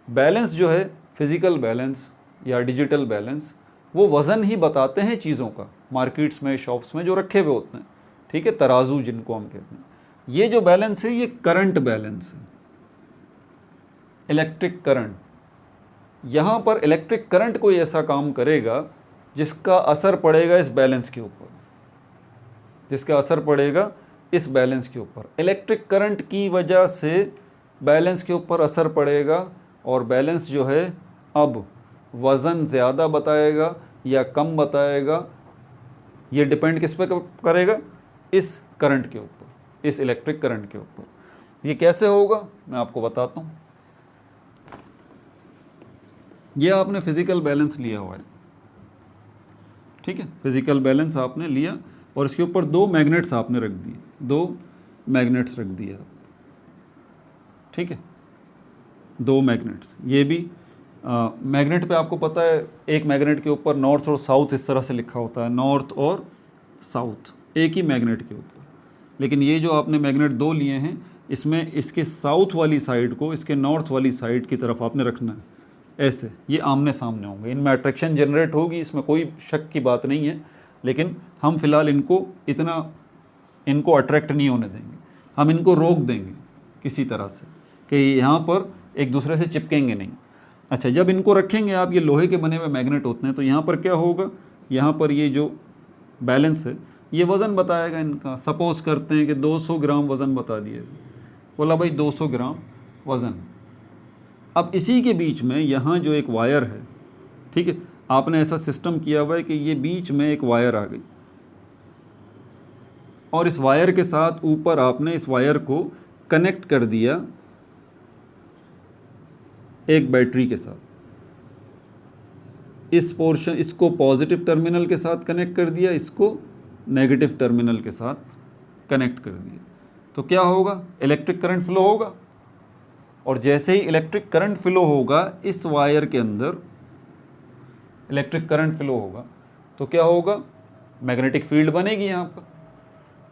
बैलेंस जो है, फिज़िकल बैलेंस या डिजिटल बैलेंस, वो वज़न ही बताते हैं चीज़ों का, मार्केट्स में, शॉप्स में जो रखे हुए होते हैं, ठीक है, तराजू जिनको हम कहते हैं। ये जो बैलेंस है ये करंट बैलेंस है, इलेक्ट्रिक करंट। यहाँ पर इलेक्ट्रिक करंट कोई ऐसा काम करेगा जिसका असर पड़ेगा इस बैलेंस के ऊपर, जिसका असर पड़ेगा इस बैलेंस के ऊपर। इलेक्ट्रिक करंट की वजह से बैलेंस के ऊपर असर पड़ेगा और बैलेंस जो है अब वज़न ज़्यादा बताएगा या कम बताएगा, ये डिपेंड किस पे करेगा, इस करंट के ऊपर, इस इलेक्ट्रिक करंट के ऊपर। ये कैसे होगा मैं आपको बताता हूँ। ये आपने फिज़िकल बैलेंस लिया हुआ है, ठीक है, फिज़िकल बैलेंस आपने लिया और इसके ऊपर 2 मैग्नेट्स आपने रख दिए, 2 मैग्नेट्स रख दिए आप, ठीक है, 2 मैग्नेट्स। ये भी मैग्नेट पे आपको पता है एक मैग्नेट के ऊपर नॉर्थ और साउथ इस तरह से लिखा होता है, नॉर्थ और साउथ एक ही मैग्नेट के ऊपर। लेकिन ये जो आपने मैग्नेट 2 लिए हैं, इसमें इसके साउथ वाली साइड को इसके नॉर्थ वाली साइड की तरफ आपने रखना है, ऐसे। ये आमने सामने होंगे, इनमें अट्रैक्शन जनरेट होगी, इसमें कोई शक की बात नहीं है। लेकिन हम फिलहाल इनको अट्रैक्ट नहीं होने देंगे, हम इनको रोक देंगे किसी तरह से कि यहाँ पर एक दूसरे से चिपकेंगे नहीं। अच्छा, जब इनको रखेंगे आप, ये लोहे के बने हुए मैग्नेट होते हैं, तो यहाँ पर क्या होगा, यहाँ पर ये जो बैलेंस है ये वज़न बताएगा इनका। सपोज़ करते हैं कि 200 ग्राम वज़न बता दिए, बोला भाई 200 ग्राम वज़न। अब इसी के बीच में यहाँ जो एक वायर है, ठीक है, आपने ऐसा सिस्टम किया हुआ है कि ये बीच में एक वायर आ गई और इस वायर के साथ ऊपर आपने इस वायर को कनेक्ट कर दिया एक बैटरी के साथ। इस पोर्शन, इसको पॉजिटिव टर्मिनल के साथ कनेक्ट कर दिया, इसको नेगेटिव टर्मिनल के साथ कनेक्ट कर दिया। तो क्या होगा, इलेक्ट्रिक करंट फ्लो होगा। और जैसे ही इलेक्ट्रिक करंट फ्लो होगा इस वायर के अंदर, इलेक्ट्रिक करंट फ्लो होगा तो क्या होगा, मैग्नेटिक फील्ड बनेगी यहाँ पर।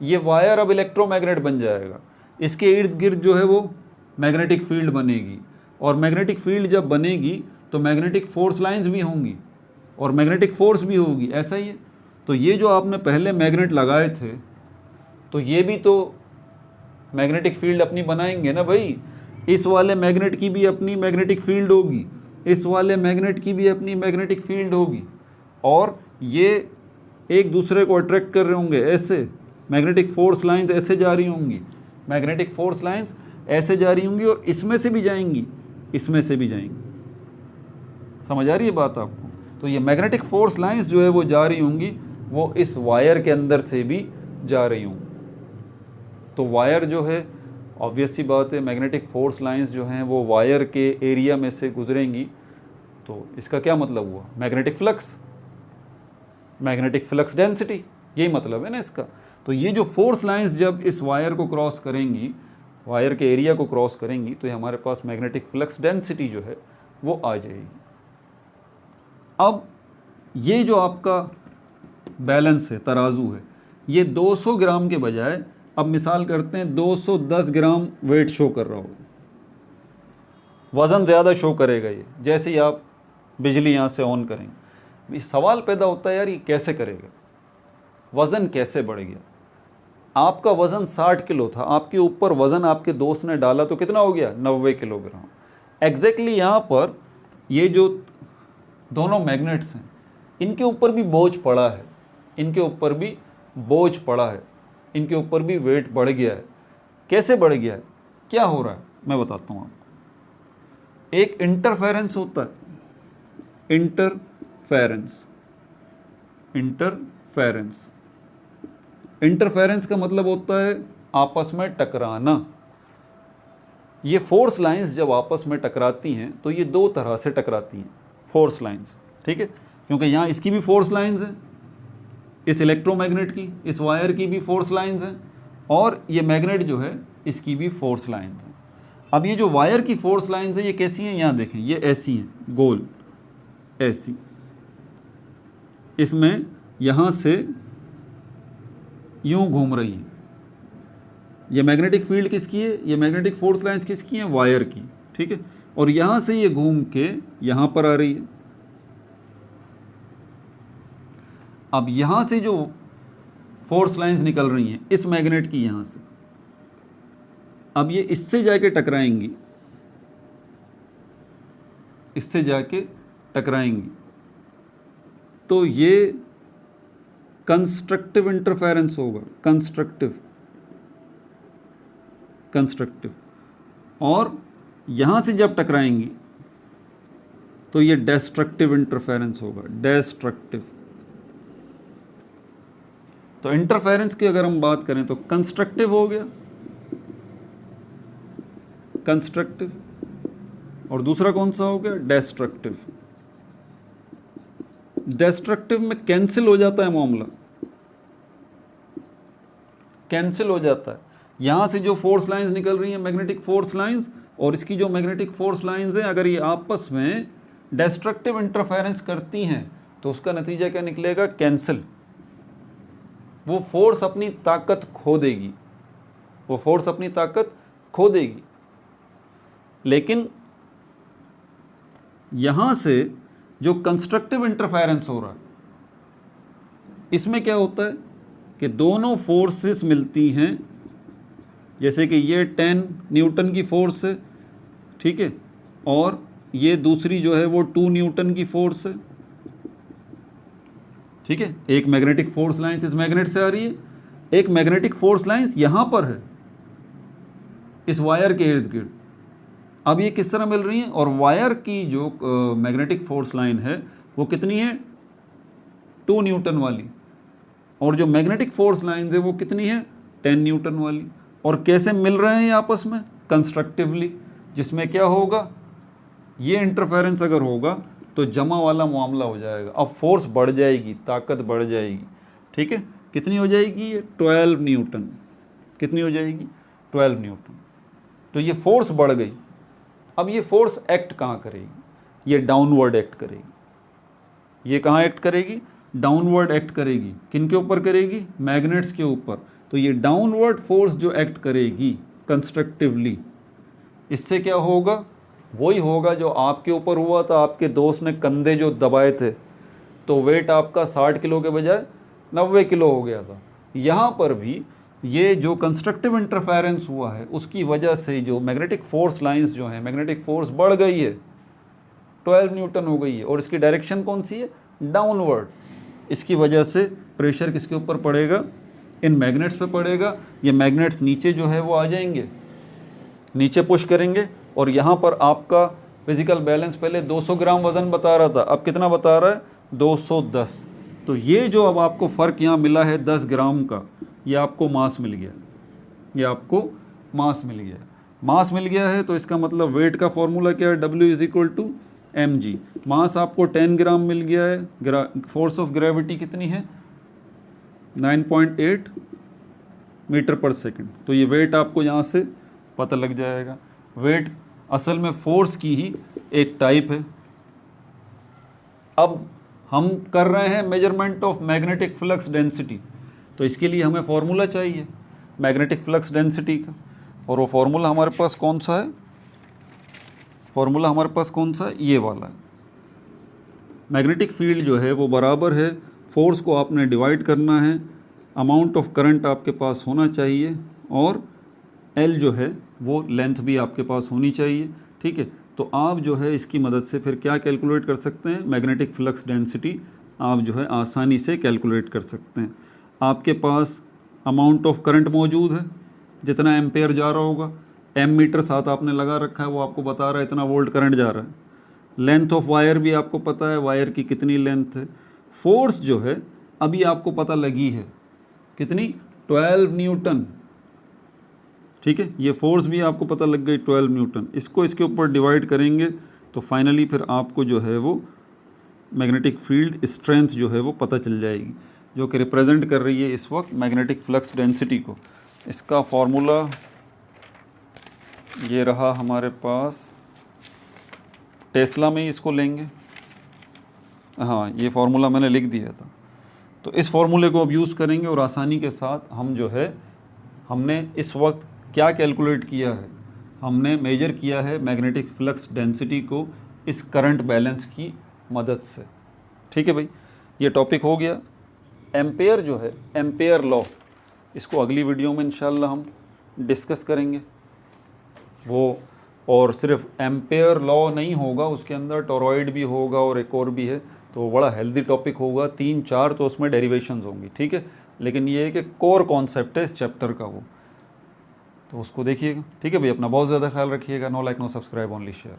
ये वायर अब इलेक्ट्रोमैग्नेट बन जाएगा, इसके इर्द गिर्द जो है वो मैग्नेटिक फील्ड बनेगी। और मैग्नेटिक फील्ड जब बनेगी तो मैग्नेटिक फोर्स लाइंस भी होंगी और मैग्नेटिक फोर्स भी होगी, ऐसा ही है। तो ये जो आपने पहले मैग्नेट लगाए थे, तो ये भी तो मैग्नेटिक फील्ड अपनी बनाएंगे ना भाई। इस वाले मैग्नेट की भी अपनी मैग्नेटिक फील्ड होगी, इस वाले मैग्नेट की भी अपनी मैग्नेटिक फील्ड होगी, और ये एक दूसरे को अट्रैक्ट कर रहे होंगे, ऐसे मैग्नेटिक फोर्स लाइंस ऐसे जा रही होंगी, मैग्नेटिक फोर्स लाइंस ऐसे जा रही होंगी और इसमें से भी जाएंगी, इसमें से भी जाएंगी। समझ आ रही है बात आपको? तो ये मैग्नेटिक फोर्स लाइंस जो है वो जा रही होंगी, वो इस वायर के अंदर से भी जा रही होंगी। तो वायर जो है, ऑब्वियस सी बात है, मैग्नेटिक फोर्स लाइंस जो हैं वो वायर के एरिया में से गुजरेंगी। तो इसका क्या मतलब हुआ, magnetic flux, magnetic flux density, यही मतलब है ना इसका। तो ये जो फोर्स लाइंस जब इस वायर को क्रॉस करेंगी, वायर के एरिया को क्रॉस करेंगी, तो ये हमारे पास मैग्नेटिक फ्लक्स डेंसिटी जो है वो आ जाएगी। अब ये जो आपका बैलेंस है, तराजू है, ये 200 ग्राम के बजाय अब मिसाल करते हैं 210 ग्राम वेट शो कर रहा हो, वज़न ज़्यादा शो करेगा ये, जैसे ही आप बिजली यहाँ से ऑन करेंगे। सवाल पैदा होता है यार ये कैसे करेगा, वज़न कैसे बढ़ गया। आपका वज़न 60 किलो था, आपके ऊपर वज़न आपके दोस्त ने डाला तो कितना हो गया, 90 किलोग्राम। एग्जैक्टली यहाँ पर ये जो दोनों मैग्नेट्स हैं इनके ऊपर भी बोझ पड़ा है, इनके ऊपर भी बोझ पड़ा है, इनके ऊपर भी वेट बढ़ गया है। कैसे बढ़ गया है, क्या हो रहा है, मैं बताता हूँ आपको। एक इंटरफेरेंस होता है, इंटरफेरेंस। इंटरफेरेंस का मतलब होता है आपस में टकराना। ये फोर्स लाइंस जब आपस में टकराती हैं तो ये दो तरह से टकराती हैं, फोर्स लाइंस, ठीक है, क्योंकि यहाँ इसकी भी फोर्स लाइंस हैं, इस इलेक्ट्रोमैग्नेट की, इस वायर की भी फोर्स लाइंस हैं, और ये मैग्नेट जो है इसकी भी फोर्स लाइंस हैं। अब ये जो वायर की फोर्स लाइंस हैं ये कैसी हैं, यहाँ देखें, ये ऐसी हैं, गोल ऐसी, इसमें यहाँ से यूं घूम रही है। ये मैग्नेटिक फील्ड किसकी है, ये मैग्नेटिक फोर्स लाइंस किसकी हैं, वायर की, ठीक है, और यहाँ से ये घूम के यहाँ पर आ रही है। अब यहाँ से जो फोर्स लाइंस निकल रही हैं इस मैग्नेट की यहाँ से, अब ये इससे जाके टकराएंगी, इससे जाके टकराएंगी, तो ये कंस्ट्रक्टिव इंटरफेरेंस होगा, कंस्ट्रक्टिव। और यहाँ से जब टकराएंगी तो ये डेस्ट्रक्टिव इंटरफेरेंस होगा, डेस्ट्रक्टिव। तो इंटरफेरेंस की अगर हम बात करें तो कंस्ट्रक्टिव हो गया, कंस्ट्रक्टिव, और दूसरा कौन सा हो गया, डेस्ट्रक्टिव। डेस्ट्रक्टिव में कैंसिल हो जाता है मामला, कैंसिल हो जाता है। यहाँ से जो फोर्स लाइंस निकल रही हैं मैग्नेटिक फोर्स लाइंस, और इसकी जो मैग्नेटिक फोर्स लाइंस हैं, अगर ये आपस में डेस्ट्रक्टिव इंटरफेरेंस करती हैं तो उसका नतीजा क्या निकलेगा, कैंसिल। वो फोर्स अपनी ताकत खो देगी, वो फोर्स अपनी ताकत खो देगी। लेकिन यहाँ से जो कंस्ट्रक्टिव इंटरफेरेंस हो रहा है इसमें क्या होता है कि दोनों फोर्सेस मिलती हैं, जैसे कि ये 10 न्यूटन की फोर्स है, ठीक है, और ये दूसरी जो है वो 2 न्यूटन की फोर्स है, ठीक है। एक मैग्नेटिक फोर्स लाइंस इस मैग्नेट से आ रही है, एक मैग्नेटिक फोर्स लाइंस यहाँ पर है इस वायर के इर्द गिर्द। अब ये किस तरह मिल रही हैं, और वायर की जो मैग्नेटिक फोर्स लाइन है वो कितनी है, 2 न्यूटन वाली, और जो मैग्नेटिक फोर्स लाइंस है वो कितनी है, 10 न्यूटन वाली। और कैसे मिल रहे हैं आपस में, कंस्ट्रक्टिवली, जिसमें क्या होगा, ये इंटरफेरेंस अगर होगा तो जमा वाला मामला हो जाएगा। अब फोर्स बढ़ जाएगी, ताकत बढ़ जाएगी, ठीक है, कितनी हो जाएगी, ये 12 न्यूटन, कितनी हो जाएगी, 12 न्यूटन। तो ये फोर्स बढ़ गई। अब ये फोर्स एक्ट कहाँ करेगी, ये डाउनवर्ड एक्ट करेगी। ये कहाँ एक्ट करेगी, डाउनवर्ड एक्ट करेगी। किन के ऊपर करेगी, मैग्नेट्स के ऊपर। तो ये डाउनवर्ड फोर्स जो एक्ट करेगी कंस्ट्रक्टिवली, इससे क्या होगा, वही होगा जो आपके ऊपर हुआ था। आपके दोस्त ने कंधे जो दबाए थे तो वेट आपका 60 किलो के बजाय 90 किलो हो गया था। यहाँ पर भी ये जो कंस्ट्रक्टिव इंटरफेरेंस हुआ है उसकी वजह से जो मैग्नेटिक फोर्स लाइंस जो हैं, मैग्नेटिक फोर्स बढ़ गई है, 12 न्यूटन हो गई है, और इसकी डायरेक्शन कौन सी है, डाउनवर्ड। इसकी वजह से प्रेशर किसके ऊपर पड़ेगा, इन मैग्नेट्स पे पड़ेगा। ये मैग्नेट्स नीचे जो है वो आ जाएंगे, नीचे पुश करेंगे, और यहाँ पर आपका फिजिकल बैलेंस पहले 200 ग्राम वज़न बता रहा था, अब कितना बता रहा है, 210। तो ये जो अब आपको फ़र्क यहाँ मिला है 10 ग्राम का, ये आपको मास मिल गया, ये आपको मास मिल गया। मास मिल गया है तो इसका मतलब वेट का फॉर्मूला क्या है, W = mg। मास आपको 10 ग्राम मिल गया है, फोर्स ऑफ ग्रेविटी कितनी है, 9.8 मीटर पर सेकंड। तो ये वेट आपको यहाँ से पता लग जाएगा। वेट असल में फोर्स की ही एक टाइप है। अब हम कर रहे हैं measurement of magnetic flux density, तो इसके लिए हमें फॉर्मूला चाहिए मैग्नेटिक फ्लक्स डेंसिटी का, और वो फार्मूला हमारे पास कौन सा है, फार्मूला हमारे पास कौन सा है, ये वाला है। मैग्नेटिक फील्ड जो है वो बराबर है, फोर्स को आपने डिवाइड करना है अमाउंट ऑफ करंट आपके पास होना चाहिए और एल जो है वो लेंथ भी आपके पास होनी चाहिए, ठीक है। तो आप जो है इसकी मदद से फिर क्या कैलकुलेट कर सकते हैं, मैग्नेटिक फ्लक्स डेंसिटी आप जो है आसानी से कैलकुलेट कर सकते हैं। आपके पास अमाउंट ऑफ करंट मौजूद है, जितना एम्पेयर जा रहा होगा, एम मीटर साथ आपने लगा रखा है, वो आपको बता रहा है इतना वोल्ट करंट जा रहा है। लेंथ ऑफ वायर भी आपको पता है, वायर की कितनी लेंथ है। फोर्स जो है अभी आपको पता लगी है कितनी, 12 न्यूटन, ठीक है। ये फोर्स भी आपको पता लग गई 12 न्यूटन। इसको इसके ऊपर डिवाइड करेंगे तो फाइनली फिर आपको जो है वो मैग्नेटिक फील्ड स्ट्रेंथ जो है वो पता चल जाएगी, जो कि रिप्रेजेंट कर रही है इस वक्त मैग्नेटिक फ्लक्स डेंसिटी को। इसका फॉर्मूला ये रहा हमारे पास, टेस्ला में ही इसको लेंगे, हाँ ये फार्मूला मैंने लिख दिया था। तो इस फार्मूले को अब यूज़ करेंगे और आसानी के साथ हम जो है, हमने इस वक्त क्या कैलकुलेट किया है, हमने मेजर किया है मैग्नेटिक फ्लक्स डेंसिटी को इस करंट बैलेंस की मदद से, ठीक है भाई। ये टॉपिक हो गया। एम्पेयर जो है, एम्पेयर लॉ, इसको अगली वीडियो में इंशाल्लाह हम डिस्कस करेंगे वो। और सिर्फ एम्पेयर लॉ नहीं होगा, उसके अंदर टोरॉइड भी होगा और एक और भी है, तो बड़ा हेल्दी टॉपिक होगा। 3-4 तो उसमें डेरिवेशंस होंगी, ठीक है। लेकिन ये है कि कोर कॉन्सेप्ट है इस चैप्टर का वो, तो उसको देखिएगा, ठीक है भाई। अपना बहुत ज़्यादा ख्याल रखिएगा। No like no subscribe, only share.